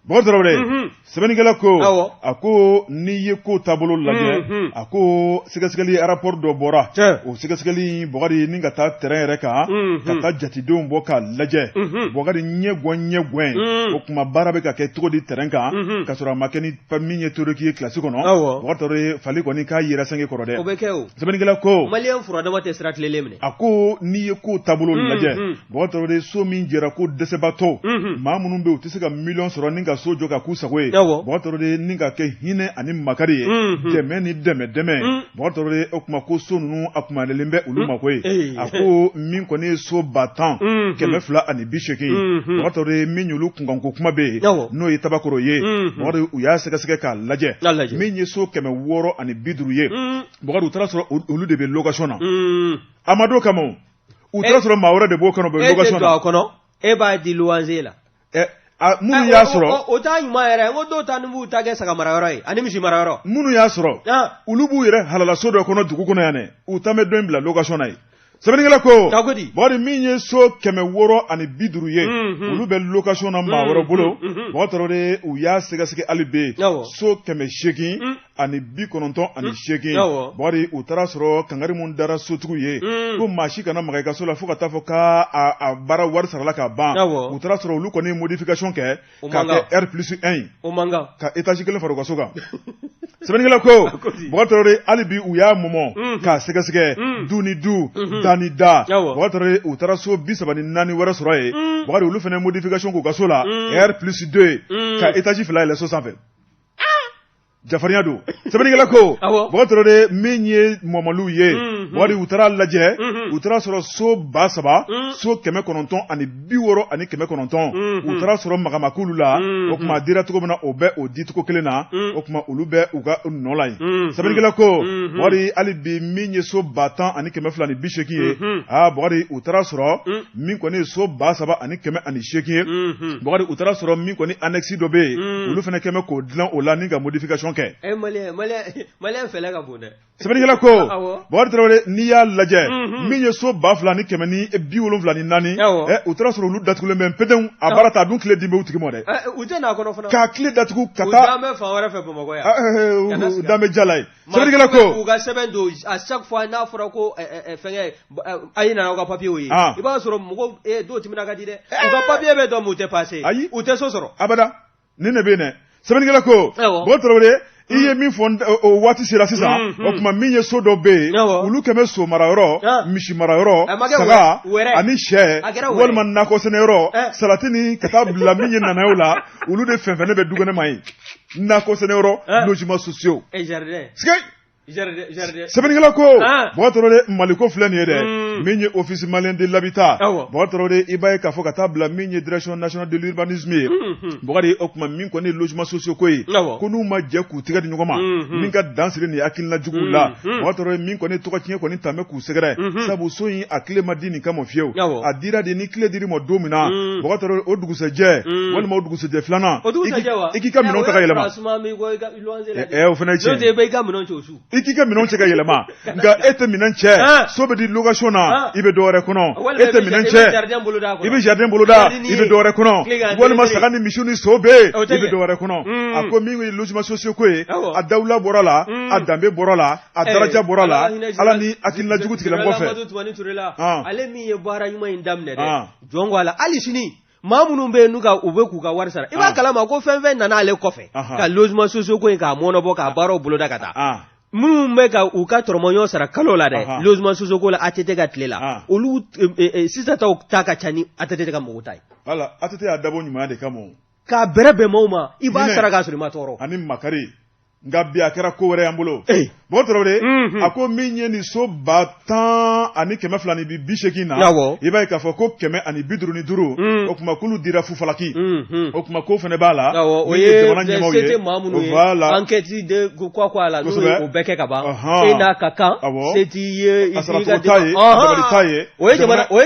[SPEAKER 1] bortorore sebenigala ko ako ni yeko tabolo laje ako sigasigali rapport do bora o sigasigali bogari ninga ta terrain reka kata jati do mboka laje bogari nyegwen o kuma barabe ka ke todi terrain ka kasura makeni paminye toroki classe kono bortore fali ko ni ka yira sange korode
[SPEAKER 2] obekeo
[SPEAKER 1] sebenigala ko
[SPEAKER 2] malien furada mate strat lelemne
[SPEAKER 1] ako ni yeko tabolo laje bortore so min jera ko desebato mamunun be utisiga million soro ninga sojo ka kusakwe bortorode ninga ke hine ani makari deme ni deme bortorode okuma ko sonu akuma lembe uluma kwe ako min ko ne so batan keme fla ani bisheki bortorode minyulu kunganko kuma be no yitabakoro ye bortorode uya seka ka laje minyi so keme woro ani bidru ye bortorode utrasoro ulu de be location na amado kamo utrasoro mawra de bokano be location na
[SPEAKER 2] kono e ba di luanzela
[SPEAKER 1] munu ya soro
[SPEAKER 2] o ta yuma yere ngo do ta nubu ta ge saka marayoro ani misi marayoro
[SPEAKER 1] munu ya soro ulubu yere halala sodo kono dugu kono yane utame do mbla location ay sebenigala ko bori minye so keme woro ani biduru ye ulube location na ma woro bolo botorode uya sega alibe so keme sheki ani bi kononton ani sheki bori utara soro kangari mun dara sotugu ye ko mashi kana magaika so la fuka tafoka a bara war sarala ka ban utara soro lu koni modification ke ka R+1
[SPEAKER 2] o manga
[SPEAKER 1] ka étage kelen faro ka soga sebenigala ko botorode alibi uya momo ka sega duni du dani da botorode utara so bisabani nani wara soro ye bori ulu fene modification ko ka so la R+2 ka étage fila le so sanfel Jafariado sebenigala ko botorode menye momalu ye wari utara laje utara soro so basaba so keme kononton ani biworo ani keme kononton utara soro magamakulu la okuma dira tuko bana obe odi tuko kelena okuma ulube uga nolai sebenigala ko wari ali bi menye so batan ani keme fulani bisheki ye wari utara soro min koni so basaba ani keme ani sheki wari utara soro min koni annexe dobe ulu fene keme ko dilan ola ninga modification ke
[SPEAKER 2] malien fele ka bonde
[SPEAKER 1] sebenigala ko bortorode ni ya laje minye so bafla ni keme ni biwolon fla ni nani utara soro lu datukulen ben peden abarata dun kle dimbe utigi mode
[SPEAKER 2] uje na kono fana
[SPEAKER 1] ka kle datuku kata
[SPEAKER 2] udame fa wara fe bomogo ya
[SPEAKER 1] dame jalai sebenigala ko
[SPEAKER 2] uga sebendo à chaque fois na fura ko fenge ayina na uga papier oyi iba soro mugo do timina ga dide uga papier be do mute passer ute so soro
[SPEAKER 1] abada nene bene sebenigala ko bortorode i ye min fɔ o waati sera sisan o kuma min ye so dɔ bɛ yen olu kɛmɛ so marayɔrɔ misi marayɔrɔ saga ani sɛ walima nakɔ sɛnɛyɔrɔ salati ni ka taa bila min ye nanayew la olu de fɛn fɛn ne bɛ du kɛnɛ ma ye nakɔ sɛnɛyɔrɔ logement sociaux sɛbɛnnikɛla ko bɔgɔtɔrɔ de maliko filɛ nin ye dɛ min ye office malien de l'habitat bɔgɔtɔrɔ de i b'a ye k'a fɔ ka taa bila min ye direction nationale de l'urbanisme ye bɔgɔdi o kuma min kɔni ye logement sociaux ko ye ko n'u ma jɛ k'u tigɛ di ɲɔgɔn ma min ka dan siri nin hakilina juguw la bɔgɔtɔrɔ ye min kɔni tɔgɔ tiɲɛ kɔni tɛmɛ k'u sɛgɛrɛ sabu so in a tile ma di nin kama fiyewu a dira de ni tile dir'i ma don min na bɔgɔtɔrɔ o dugusɛjɛ walima o dugusɛjɛ filanan i k'i ka minɛnw ta ka yɛlɛma o fana ye tiɲɛ i k'i ka minɛnw cɛ ka yɛlɛma nka e tɛ minɛn cɛ so bɛ di location na i bɛ dɔwɛrɛ kɔnɔ e tɛ minɛn cɛ i bɛ jardin boloda i bɛ dɔwɛrɛ kɔnɔ walima saga ni misiw ni so bɛ i bɛ dɔwɛrɛ kɔnɔ a ko min ye logement sociaux ko ye a dawula bɔra la a danbe bɔra la a daraja bɔra la ala ni hakilina jugu tigilamɔgɔ fɛ
[SPEAKER 2] ale min ye baara ɲuman in daminɛ dɛ jɔn ko a la hali sini maa minnu bɛ yen n'u ka u bɛ k'u ka wari sara i b'a kalama ko fɛn fɛn nana ale kɔfɛ ka logement sociaux ko in k'a mɔnɔbɔ k'a baaraw boloda ka taa minnu bɛ ka u ka tɔrɔmɔɲɔ sara kalo la dɛ logement sociaux ko la ATT ka tile la olu sisan taw ta ka ca ni ATT ka mɔgɔw ta ye
[SPEAKER 1] voilà ATT y'a dabɔ ɲumanya de kama
[SPEAKER 2] k'a bɛrɛ bɛn maaw ma i b'a sara k'a sɔrɔ i ma tɔɔrɔ
[SPEAKER 1] ani makari nka bi a kɛra ko wɛrɛ y'an bolo bɔgɔtɔrɔ de a ko min ye nin so 10 ani 200 ni 80 na i b'a ye k'a fɔ ko 155 o kuma k'olu dira fufalaki o kuma ko fɛnɛ b'a la
[SPEAKER 2] o ye jamana ɲɛmaaw ye sete maa minnu ye enquête de quoi la n'o ye o bɛɛ kɛ ka ban e n'a ka kan se t'i ye i ka
[SPEAKER 1] dabali t'a ye
[SPEAKER 2] o ye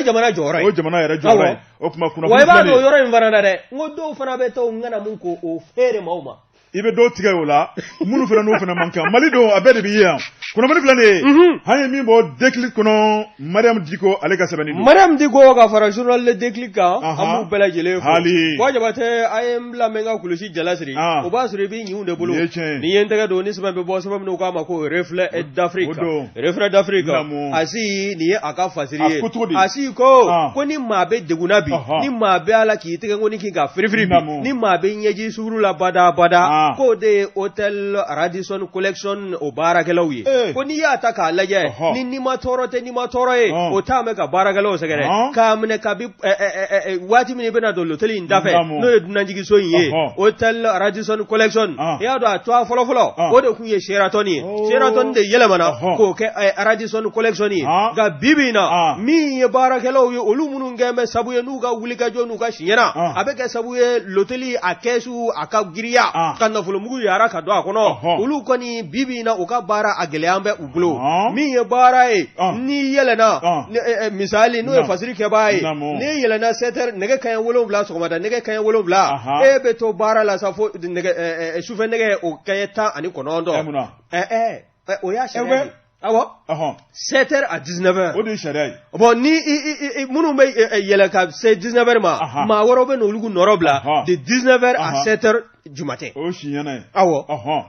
[SPEAKER 2] jamana jɔyɔrɔ ye
[SPEAKER 1] o ye jamana yɛrɛ jɔyɔrɔ ye o kuma kunnafoni
[SPEAKER 2] wa i b'a dɔn yɔrɔ in fana na dɛ n ko dɔw fana bɛ taa u ŋana mun ko o feere maaw ma
[SPEAKER 1] i bɛ dɔw tigɛ o la minnu fana n'o fana man kan mali don a bɛɛ de bɛ ye yan kunnafoni filɛ nin ye an ye min bɔ Déclic kɔnɔ Mariam Diko ale ka sɛbɛnni don
[SPEAKER 2] Mariam Diko ka fara journal le Déclic kan an b'u bɛɛ lajɛlen fo wa jabatɛ a ye n lamɛn ka kulusi jalasiri o b'a sɔrɔ i b'i ɲinw de bolo ni ye n tɛgɛ don ni sɛbɛn bɛ bɔ sɛbɛn min k'a ma ko reflet d'Afrique asi nin ye a ka fasiri ye asi ko ni maa bɛ degunna bi ni maa bɛ ala k'i tɛgɛ nkoni k'i ka firifiri bi ni maa bɛ ɲɛji suguru la bada ko de ye hôtel Radisson Collection o baarakɛlaw ye ko n'i y'a ta k'a lajɛ ni ma tɔɔrɔ tɛ ni ma tɔɔrɔ ye o t'a mɛn ka baarakɛlaw sɛgɛrɛ k'a minɛ kabi waati min i bɛna don hôtel in dafɛ n'o ye dunanjigiso in ye hôtel Radisson Collection i y'a dɔn a tɔ fɔlɔfɔlɔ o de tun ye Sheraton ye Sheraton de yɛlɛmana k'o kɛ Radisson Collection ye nka bibi in na min ye baarakɛlaw ye olu minnu kɛn bɛ sabu ye n'u ka wulikajɔ n'u ka siɲɛna a bɛ kɛ sabu ye hôtel a kɛsu a ka giriya ka nafolo mugu yara ka don a kɔnɔ olu kɔni bibi na u ka baara a gɛlɛya bɛ u bolo min ye baara ye ni yɛlɛna misali n'o ye fasiri kɛbaa ye ni yɛlɛna 7h nɛgɛ kaɲɛ 7 sɔgɔmada nɛgɛ kaɲɛ 7 e bɛ to baara la sa fo sufɛ nɛgɛ o kaɲɛ 19 o y'a sariya ye awɔ 7h à 19h
[SPEAKER 1] o de ye sariya ye
[SPEAKER 2] bon ni minnu bɛ yɛlɛ ka se 19h ma maa wɛrɛw bɛ n'olu nɔrɔ bila de 19h à 7h du matin
[SPEAKER 1] o si ɲɛna ye
[SPEAKER 2] awɔ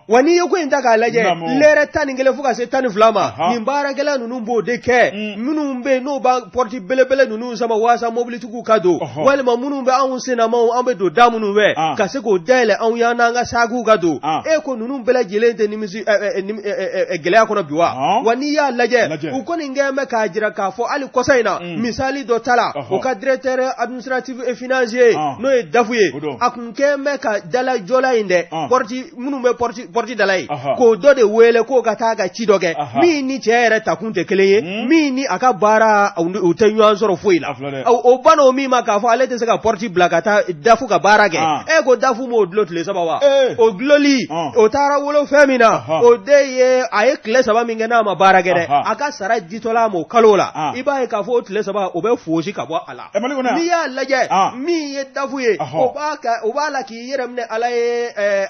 [SPEAKER 2] wa n'i ye ko in ta k'a lajɛ lɛrɛ 11 fo ka se 12 ma nin baarakɛla ninnu b'o de kɛ minnu bɛ yen n'o b'a porte belebele ninnu sama waasa mobilitigiw ka don walima minnu bɛ anw sennamaw an bɛ don da minnu fɛ ka se k'o dayɛlɛ anw y'an n'an ka sakiw ka don e ko ninnu bɛɛ lajɛlen tɛ nimisi gɛlɛya kɔnɔ bi wa n'i y'a lajɛ u kɔni kɛn bɛ k'a jira k'a fɔ hali kɔsa in na misali dɔ ta la o ka directeur administratif et financier n'o ye dafu ye a kun kɛn bɛ ka dala jɔla in dɛ minnu bɛ porti dala ye k'o dɔ de wele k'o ka taa ka ci dɔ kɛ min ni cɛ yɛrɛ takun tɛ kelen ye min ni a ka baara u tɛ ɲɔgɔn sɔrɔ foyi la o banna o min ma k'a fɔ ale tɛ se ka porti bila ka taa dafu ka baara kɛ e ko dafu m'o dulon tile 3 wa o dulonli o taara wolo fɛn min na o de ye a ye tile 3 min kɛ n'a ma baara kɛ dɛ a ka sara ditɔla ma o kalo la i b'a ye k'a fɔ o tile 3 o bɛ fosi ka bɔ a la n'i y'a lajɛ min ye dafu ye o b'a la k'i yɛrɛ minɛ ala ye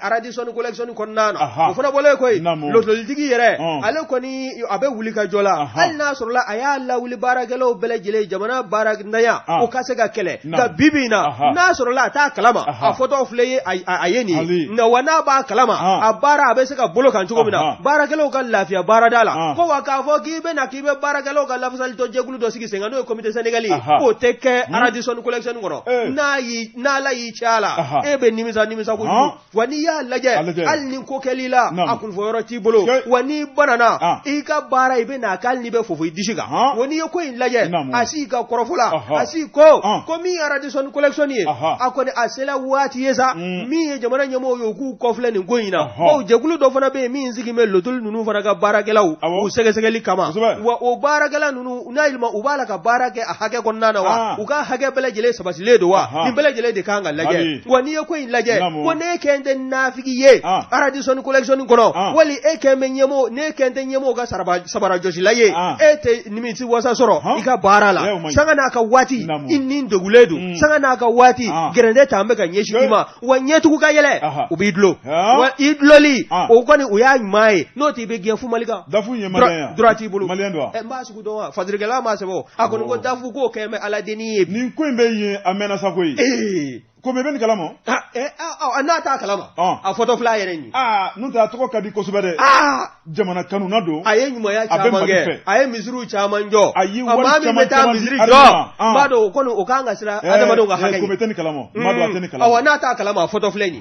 [SPEAKER 2] Radisson Collection kɔnɔna na o fana bɔlen koyi lotolitigi yɛrɛ ale kɔni a bɛ wuli ka jɔ la hali n'a sɔrɔla a y'a lawuli baarakɛlaw bɛɛ lajɛlen jamana baara ntanya o ka se ka kɛlɛ nka bibi in na n'a sɔrɔla a t'a kalama a fɔtɔ filɛ ye a ye nin ye nka wa n'a b'a kalama a baara a bɛ se ka bolo kan cogo min na baarakɛlaw ka lafiya baarada la ko wa k'a fɔ k'i bɛ na k'i bɛ baarakɛlaw ka lafasali tɔ jɛkulu dɔ sigi sen kan n'o ye comité syndical ye k'o tɛ kɛ Radisson collection kɔnɔ n'Ala y'i cɛ a la e bɛ nimisa kojugu wa n'i y'a lajɛ hali ni ko kɛl'i la a kunfɔyɔrɔ t'i bolo wa n'i banana i ka baara i bɛ na k'ali n'i bɛ fofo i disi kan wa n'i ye ko in lajɛ a si ka kɔrɔfɔ la a si ko min ye Radisson collection ye a kɔni a sela waati ye sa min ye jamana ɲɛmɔgɔw ye u k'u kɔfilɛ nin ko in na o jɛkulu dɔ fana bɛ yen min sigi bɛ lotuli ninnu fana ka baarakɛlaw u sɛgɛsɛgɛli kama wa o baarakɛla ninnu n'a yɛlɛma u b'a la ka baara kɛ a hakɛ kɔnɔna na wa u ka hakɛ bɛɛ lajɛlen sabatilen don wa nin bɛɛ lajɛlen de kan ka lajɛ wa n'i ye ko in lajɛ ko ne kɛn tɛ nafigi ye Radisson collection kɔnɔ wali e kɛn bɛ ɲɛmɔgɔ ne kɛn tɛ ɲɛmɔgɔ ka sabara jɔsila ye e tɛ nimisi wasa sɔrɔ i ka baara la sanga n'a ka waati i ni dogulen don sanga n'a ka waati gɛrɛndɛ ta an bɛ ka ɲɛsin i ma wa ɲɛtugu ka yɛlɛ u b'i dulon wa i duloli o kɔni o y'a ɲuman ye n'o t'i bɛ gɛn fu Mali kan
[SPEAKER 1] dafu ye malien
[SPEAKER 2] droit t'i bolo
[SPEAKER 1] malien don
[SPEAKER 2] n b'a sugu dɔn wa fadirikɛla ma sɛbɛn a kɔni ko dafu k'o kɛn bɛ Ala denni ye
[SPEAKER 1] nin ko in bɛ yen a mɛnna sa koyi ko bɛ nin kalama
[SPEAKER 2] n'a t'a kalama a fɔtɔ fila yɛrɛ ɲi
[SPEAKER 1] n'o tɛ a tɔgɔ ka di kosɛbɛ dɛ jamana kanuna don
[SPEAKER 2] a ye ɲumanya caman kɛ a ye misiriw caman jɔ
[SPEAKER 1] a ye wari caman
[SPEAKER 2] taa misiri jɔ n b'a dɔn o kɔni o kan ka siran adamadenw ka hakɛ
[SPEAKER 1] ko bɛ tɛ ni kalama n b'a dɔn a tɛ ni kalama
[SPEAKER 2] awɔ n'a t'a kalama a fɔtɔ filɛ ɲi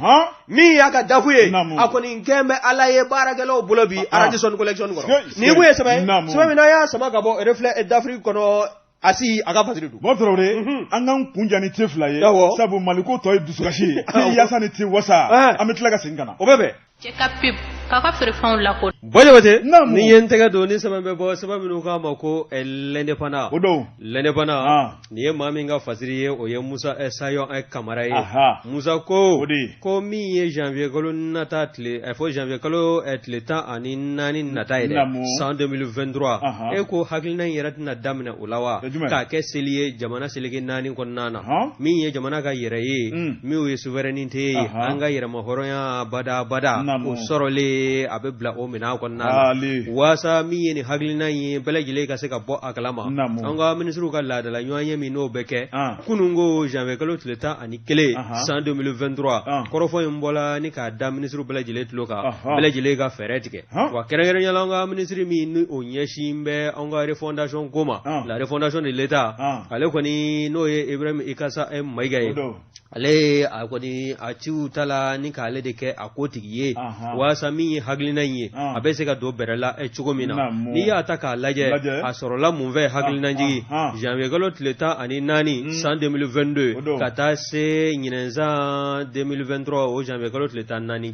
[SPEAKER 2] min y'a ka dafu ye a kɔni kɛn bɛ Ala ye baarakɛlaw bolo bi Radisson collection kɔnɔ nin kun ye sɛbɛn min n'a y'a sama ka bɔ reflet d'Afrique kɔnɔ asi a ka fasiri don
[SPEAKER 1] bon Traoré an k'an kunja ni te fila ye sabu Mali ko tɔ ye dusukasi ye yaasa ni te wasa an bɛ tila ka segin ka na
[SPEAKER 2] o bɛ bɛn
[SPEAKER 4] cɛ ka pip k'a ka feerefɛnw lakɔ
[SPEAKER 2] Bɔjabate ni ye n tɛgɛ don ni sɛbɛn bɛ bɔ sɛbɛn minnu k'a ma ko l'indépendant
[SPEAKER 1] o don
[SPEAKER 2] l'indépendant nin ye maa min ka fasiri ye o ye Musa Sayon Kamara ye Musa ko min ye janvier kalo nata tile fo janvier kalo tile 14 nata ye dɛ san 2023 e ko hakilina in yɛrɛ tɛna daminɛ o la wa k'a kɛ seli ye jamana seleke 4 kɔnɔna na min ye jamana ka yɛrɛ ye min ye souveraineté ye an ka yɛrɛma hɔrɔnya bada o sɔrɔlen a bɛ bila o minɛn kɔnɔna na waasa min ye nin hakilina ye bɛɛ lajɛlen ka se ka bɔ a kalama an ka ministres ka laadala ɲɔgɔn ye min n'o bɛ kɛ kunun ko janvier kalo tile 11 san 2023 kɔrɔfɔ in bɔla ni k'a da ministres bɛɛ lajɛlen tulo kan bɛɛ lajɛlen ka fɛɛrɛ tigɛ wa kɛrɛnkɛrɛnnenya la an ka ministre min ni o ɲɛsin bɛ an ka refondation ko ma la refondation de l'État ale kɔni n'o ye Ibrahim Ikasa Mayiga ye ale a kɔni a ciw ta la ni k'ale de kɛ a ko tigi ye waasa min ye hakilina in ye a bɛ se ka don bɛrɛ la cogo min na n'i y'a ta k'a lajɛ a sɔrɔla mun fɛ hakilina jigi janvier kalo tile 14 san 2022 ka taa se ɲinɛnsan 2023 o janvier kalo tile 14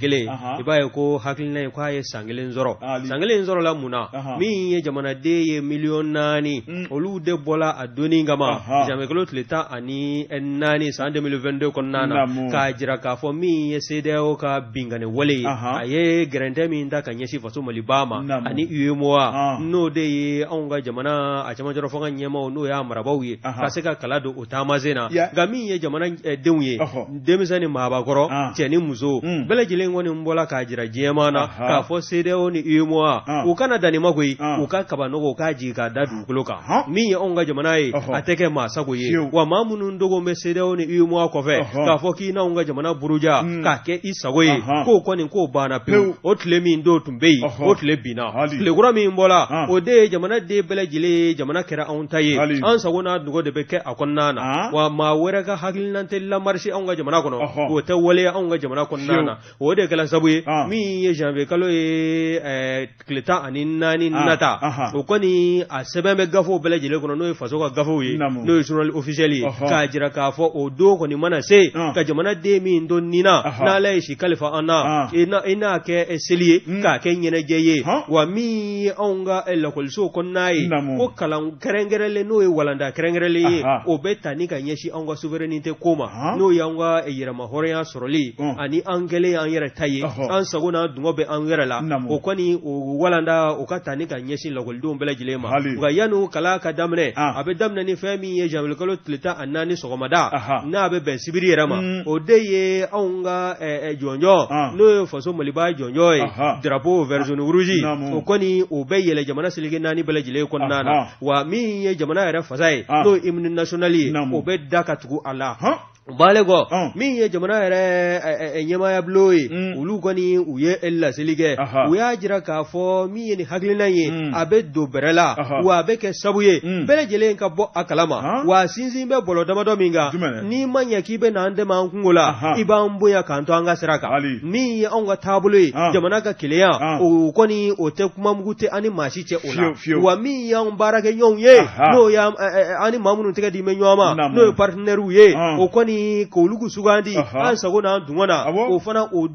[SPEAKER 2] i b'a ye ko hakilina ye k'a ye san kelen sɔrɔ san kelen sɔrɔla mun na min ye jamanaden ye 4,000,000 olu de bɔla a donni kama janvier kalo tile 14 san 2022 kɔnɔna na k'a jira k'a fɔ min ye CEDEAO ka binkani wale ye a ye gɛrɛntɛ min ta ka ɲɛsin faso Maliba ma ani UEMOA n'o de ye anw ka jamana a cɛmancɛ fanga ɲɛmaaw n'o y'a marabaw ye ka se ka kala don o taamasen na nka min ye jamana denw ye denmisɛn ni maabakɔrɔ cɛ ni muso bɛɛ lajɛlen kɔni bɔla k'a jira diɲɛma na k'a fɔ CEDEAO ni UEMOA u kana danni ma koyi u ka kabanɔgɔ u k'a jigin k'a da dugukolo kan min ye anw ka jamana ye a tɛ kɛ maa sago ye wa maa minnu dogo bɛ CEDEAO ni UEMOA kɔfɛ k'a fɔ k'i n'anw ka jamana buruja k'a kɛ i sago ye k'o kɔni k'o banna pewu o tile min do tun bɛ yen o tile binna tile kura min bɔla o de ye jamana den bɛɛ lajɛlen jamana kɛra anw ta ye an sago n'a dogo de bɛ kɛ a kɔnɔna na wa maa wɛrɛ ka hakilina tɛ lamarisi anw ka jamana kɔnɔ o tɛ waleya anw ka jamana kɔnɔna na o de kɛra sabu ye min ye janvier kalo ye tile 14 nata o kɔni a sɛbɛn bɛ gafew bɛɛ lajɛlen kɔnɔ n'o ye faso ka gafew ye n'o ye journal officiel ye k'a jira k'a fɔ o don kɔni mana se ka jamana den min don nina n'Ala ye si kalifa an na i n'a kɛ seli ye k'a kɛ ɲɛnajɛ ye wa min ye anw ka lakɔlisow kɔnɔna ye ko kalan kɛrɛnkɛrɛnlen n'o ye walanda kɛrɛnkɛrɛnlen ye o bɛ ta ni ka ɲɛsin anw ka souveraineté ko ma n'o ye anw ka yɛrɛma hɔrɔnya sɔrɔli ani an kɛlen an yɛrɛ ta ye an sago n'a dungɔ bɛ an yɛrɛ la o kɔni o walanda o ka ta ni ka ɲɛsin lakɔlidenw bɛɛ lajɛlen ma nka yanni kala ka daminɛ a bɛ daminɛ ni fɛn min ye janvier kalo tile 14 sɔgɔmada n'a bɛ bɛn sibiri yɛrɛ ma o de ye anw ka jɔnjɔ n'o ye faso Maliba jɔnjɔ ye drapeau vert jaune rouge o kɔni o bɛ yɛlɛ jamana seleke 4 bɛɛ lajɛlen kɔnɔna na wa min ye jamana yɛrɛ fasa ye n'o ye hymne national ye o bɛ da ka tugu a la balego min ye jamana yɛrɛ ɲɛmaya bulo ye olu kɔni u ye laseli kɛ u y'a jira k'a fɔ min ye ni hakilina ye a bɛ don bɛrɛ la wa a bɛ kɛ sabu ye bɛɛ lajɛlen ka bɔ a kalama wa sinsin bɛ bɔlɔ damadɔ min kan n'i ma ɲɛ k'i bɛ na an dɛmɛ an kungo la i b'an bonya k'an to an ka sira kan min ye anw ka taabolo ye jamana ka kelenya o kɔni o tɛ kuma mugu tɛ an ni maa si cɛ o la wa min y'anw baarakɛɲɔgɔnw ye n'o ye an ni maa minnu tɛgɛ di bɛ ɲɔgɔn ma n'o ye partenaires ye o kɔni k'olu sugandi an sago n'an dungɔ na o fana o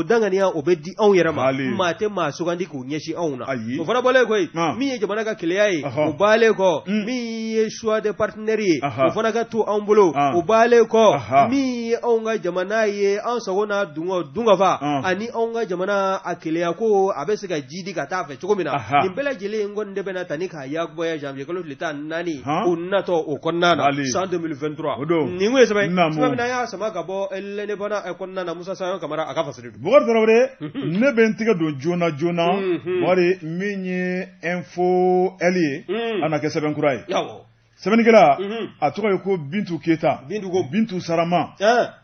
[SPEAKER 2] danganiya o bɛ di anw yɛrɛ ma maa tɛ maa sugandi k'o ɲɛsin anw na o fana bɔlen koyi min ye jamana ka kelenya ye o baalen kɔ min ye choix de partenaires ye o fana ka to anw bolo o baalen kɔ min ye anw ka jamana ye an sago n'a dungɔ fa ani anw ka jamana a kelenya ko a bɛ se ka jidi ka taa fɛ cogo min na nin bɛɛ lajɛlen kɔni de bɛna ta ni k'a yakubaya janvier kalo tile 14 o natɔ o kɔnɔna na san 2023 nin kun ye sɛbɛn min y'a sama ka bɔ lɛnɛbana kɔnɔna na Musa Saɲɔn Kamara a ka fasiri don
[SPEAKER 1] Bukari Tarawele ne bɛ n tigɛ don joona wari min ye info L ye a na kɛ sɛbɛnkura ye sɛbɛnnikɛla a tɔgɔ ye ko Bintu Keyita Bintu Sarama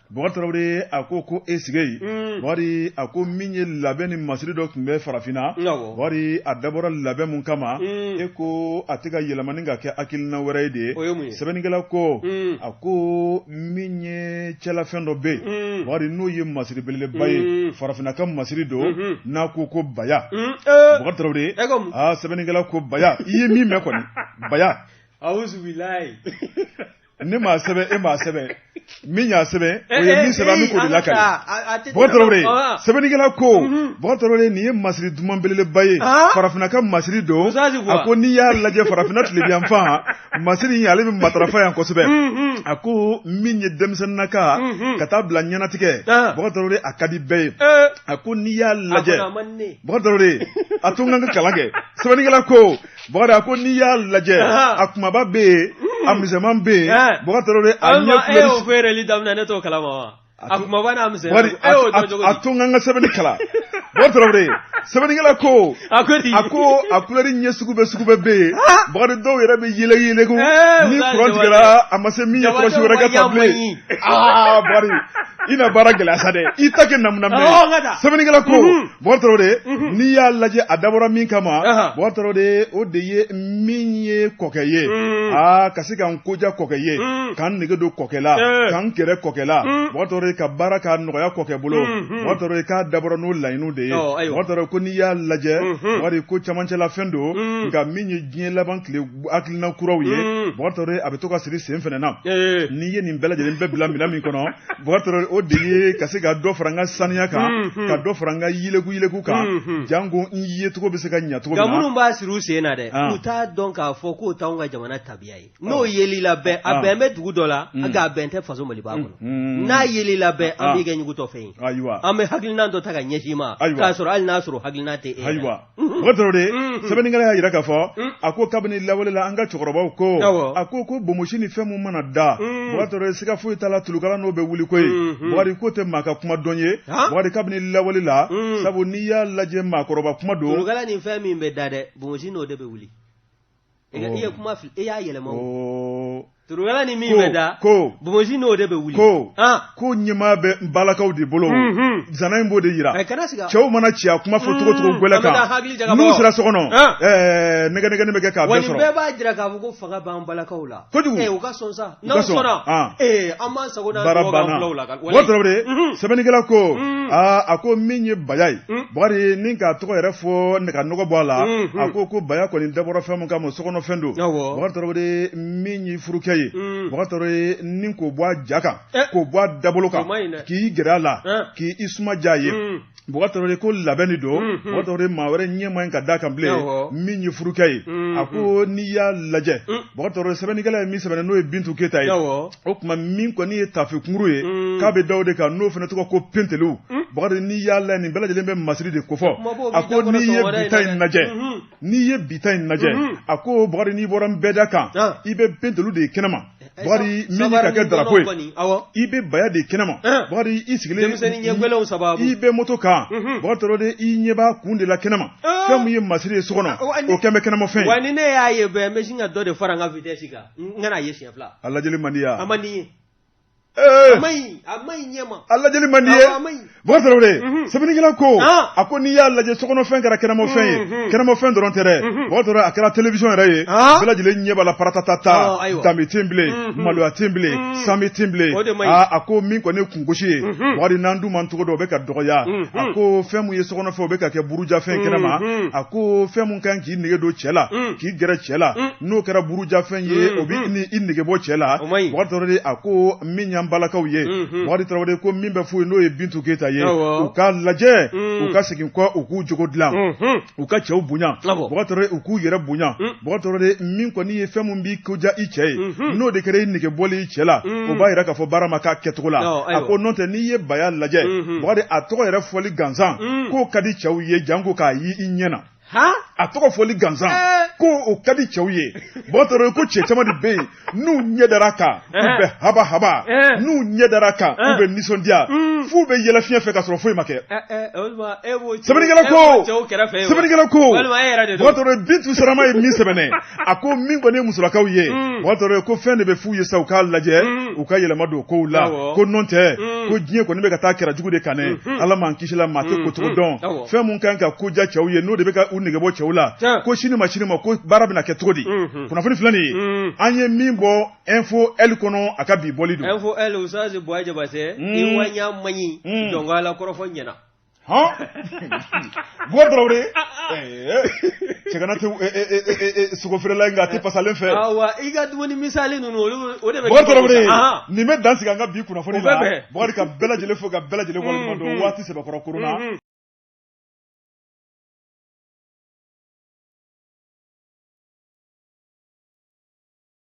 [SPEAKER 1] Bukari Tarawele a ko e sigi wari a ko min ye labɛn ni masiri dɔ tun bɛ farafinna wari a dabɔra labɛn mun kama e ko a tɛ ka yɛlɛmani ka kɛ hakilina wɛrɛ ye de sɛbɛnnikɛla ko a ko min ye cɛlafɛn dɔ bɛ yen wari n'o ye masiri belebeleba ye farafinna ka masiri don n'a ko baya Bukari Tarawele sɛbɛnnikɛla ko baya i ye min mɛn kɔni baya
[SPEAKER 2] awuzubilayi
[SPEAKER 1] ne m'a sɛbɛn e m'a sɛbɛn min y'a sɛbɛn o ye min sɛbɛn an bɛ k'o de lakari Bukari Tarawele sɛbɛnnikɛla ko Bukari Tarawele nin ye masiri duman belebeleba ye farafinna ka masiri don a ko n'i y'a lajɛ farafinna tilebiyanfan masiri in ale bɛ matarafa yan kosɛbɛ a ko min ye denmisɛnninnaka ka taa bila ɲɛnatigɛ Bukari Tarawele a ka di bɛɛ ye a ko n'i y'a lajɛ Bukari Tarawele a to n ka kalan kɛ sɛbɛnnikɛla ko Bukari a ko n'i y'a lajɛ a kumaba bɛ yen a misɛman bɛ yen Bukari Tarawele a ɲɛ
[SPEAKER 2] filɛli feereli daminɛ ne t'o kalama wa a kumaba n'a misɛman
[SPEAKER 1] a to n ka sɛbɛnni kalan Bukari Tarawele sɛbɛnnikɛla ko a couleur ɲɛ sugu bɛɛ bɛ yen Bukari dɔw yɛrɛ bɛ yɛlɛ ko ni courant tigɛra a ma se min ye kɔlɔsi wɛrɛ ka ta bilen Bukari i na baara gɛlɛya sa dɛ i ta kɛ namunamɛ sɛbɛnnikɛla ko Bukari Tarawele n'i y'a lajɛ a dabɔra min kama Bukari Tarawele o de ye min ye kɔkɛ ye ka se ka n koja kɔkɛ ye k'an nege don kɔkɛ la k'an kɛrɛ kɔkɛ la Bukari Tarawele ka baara k'a nɔgɔya kɔkɛ bolo Bukari Tarawele k'a dabɔra n'o laɲiniw de ye Bukari Tarawele ko n'i y'a lajɛ wari ko camancɛla fɛn don nka min ye diɲɛ laban tile hakilina kuraw ye Bukari Tarawele a bɛ to ka siri sen fɛnɛ na n'i ye nin bɛɛ lajɛlen bɛɛ bila minɛn min kɔnɔ Bukari Tarawele o de ye ka se ka dɔ fara n ka saniya kan ka dɔ fara n ka yeleku kan jango n ye cogo bɛ se ka ɲɛ cogo min na
[SPEAKER 2] nka minnu b'a siri u sen na dɛ u t'a dɔn k'a fɔ k'o t'anw ka jamana tabiya ye n'o yelila bɛɛ a bɛn bɛ dugu dɔ la nka a bɛn tɛ faso Maliba kɔnɔ n'a yelila bɛɛ an b'i kɛ ɲugutɔ fɛn ye an bɛ hakilina dɔ ta ka ɲɛsin ma k'a sɔrɔ hali n'a sɔrɔ hakilina tɛ e
[SPEAKER 1] yɛrɛ Bukari Tarawele sɛbɛnnikɛla y'a jira k'a fɔ a ko kabini lawale la an ka cɛkɔrɔbaw ko a ko bomosi ni fɛn mun mana da Bukari Tarawele siga foyi t'a la tulukala n'o bɛ wuli ko ye Bukari ko tɛ maa ka kuma dɔn ye Bukari kabini lawale la sabu n'i y'a lajɛ maakɔrɔba kuma don
[SPEAKER 2] tulukala ni fɛn min bɛ da dɛ bomosi n'o de bɛ wuli i ye kuma fili e y'a yɛlɛma o turugala ni min bɛ da bomosi n'o de bɛ wuli
[SPEAKER 1] ko ɲɛmaa bɛ n balakaw de bolo zana in b'o de yira cɛw mana ci a kuma fɔ cogo gwɛlɛ kan n'u sera so kɔnɔ nɛgɛnɛgɛni bɛ kɛ k'a bɛɛ sɔrɔ
[SPEAKER 2] wa nin bɛɛ b'a jira k'a fɔ ko fanga b'an balakaw la
[SPEAKER 1] kojugu
[SPEAKER 2] u ka sɔn sa n'aw sɔnna an b'an sago n'an
[SPEAKER 1] baara banna Bukari Tarawele sɛbɛnnikɛla ko a ko min ye baya ye Bukari ni k'a tɔgɔ yɛrɛ fɔ ka nɔgɔ bɔ a la a ko baya kɔni dabɔra fɛn min kama sokɔnɔfɛn don Bukari Tarawele min ye furukɛ ye Bukari Tarawele ni k'o bɔ a ja kan k'o bɔ a dabolo kan k'i gɛrɛ a la k'i suma diya ye Bukari Tarawele ko labɛn de don Bukari Tarawele maa wɛrɛ ɲɛ ma ɲi ka d'a kan bilen min ye furukɛ ye a ko n'i y'a lajɛ Bukari Tarawele sɛbɛnnikɛla ye min sɛbɛnna n'o ye Bintu Keyita ye o tuma min kɔni ye tafe kunkuru ye k'a bɛ da o de kan n'o fana tɔgɔ ko Penteliw Bukari n'i y'a lajɛ nin bɛɛ lajɛlen bɛ masiri de ko fɔ a ko n'i ye bita in lajɛ a ko Bukari n'i bɔra n bɛɛ da kan i bɛ Penteliw de ye kɛnɛma Bukari min ka kɛ drapeau ye i bɛ baya de kɛnɛma Bukari i sigilen i bɛ moto kan Bukari Tarawele i ɲɛ b'a kun de la kɛnɛma fɛn min ye masiri ye so kɔnɔ o kɛn bɛ kɛnɛmafɛn ye
[SPEAKER 2] wa ni ne y'a ye bɛɛ n bɛ sin ka dɔ de fara n ka vitesse kan n kana ye siɲɛ fila
[SPEAKER 1] a lajɛli man di ya
[SPEAKER 2] a man di n ye amai nyama
[SPEAKER 1] alla jeli mandiye Bokar Tarawele sɛbɛnnikɛla ko a ko n'i y'a lajɛ sokɔnɔfɛn kɛra kɛnɛmafɛn ye kɛnɛmafɛn dɔrɔn tɛ dɛ Bokar Tarawele a kɛra télévision yɛrɛ ye bɛɛ lajɛlen ɲɛ b'a la paratatata danbe tɛ bilen maloya tɛ bilen sanbe tɛ bilen a ko min kɔni ye kungosi ye Bokar n'an dun man cogo dɔ o bɛ ka dɔgɔya a ko fɛn mun ye sokɔnɔfɛn o bɛ ka kɛ burujafɛn kɛnɛma a ko fɛn mun kan k'i nege don cɛ la k'i gɛrɛ cɛ la n'o kɛra burujafɛn ye o bɛ i nege bɔ cɛ la Bokar Tarawele a ko min y'an balakaw ye Bokar Tarawele ko min bɛ f'u ye n'o ye Bintu Keyita ye u ka lajɛ u ka segin kɔ u k'u jogo dilan u ka cɛw bonya Bokar Tarawele u k'u yɛrɛ bonya Bokar Tarawele min kɔni ye fɛn mun b'i koja i cɛ ye n'o de kɛra i nege bɔli i cɛ la o b'a yira k'a fɔ baara ma k'a kɛcogo la a ko n'o tɛ n'i ye baya lajɛ Bokar a tɔgɔ yɛrɛ fɔli gansan k'o ka di cɛw ye janko k'a ye i ɲɛna a tɔgɔ fɔli gansan ko o ka di cɛw ye Bokar Tarawele ko cɛ caman de bɛ yen n'u ɲɛ dara kan u bɛ haba haba n'u ɲɛ dara kan u bɛ nisɔndiya f'u bɛ yɛlɛ fiɲɛ fɛ ka sɔrɔ foyi ma kɛ sɛbɛnnikɛla ko Bokar Tarawele Bintu Sarama ye min sɛbɛnɛ a ko min kɔni ye musolakaw ye Bokar Tarawele ko fɛn de bɛ f'u ye sa u k'a lajɛ u ka yɛlɛma don kow la ko nɔn tɛ ko diɲɛ kɔni bɛ ka taa kɛra jugu de kan dɛ Ala m'an kisi la maa tɛ kocogo dɔn fɛn mun kan ka koja cɛw ye n'o de bɛ ka u nege bɔ cɛw la ko sini ma ko baara bɛna kɛ cogo di kunnafoni filɛ nin ye an ye min bɔ info L kɔnɔ a ka bi bɔli don
[SPEAKER 2] info L usazi Buwa Jabate i wanya manyi dɔngala kɔrɔfɔ ɲɛna
[SPEAKER 1] Bokar Tarawele cɛgana tɛ sogo feerela nka a tɛ pasalen fɛ
[SPEAKER 2] awa i ka dumuni misali ninnu o de bɛ
[SPEAKER 1] Bokar Tarawele nin bɛ dan sigi an ka bi kunnafoni la Bokar ka bɛɛ lajɛlen fo ka bɛɛ lajɛlen waleɲuman dɔn waati sɛbɛkɔrɔ korona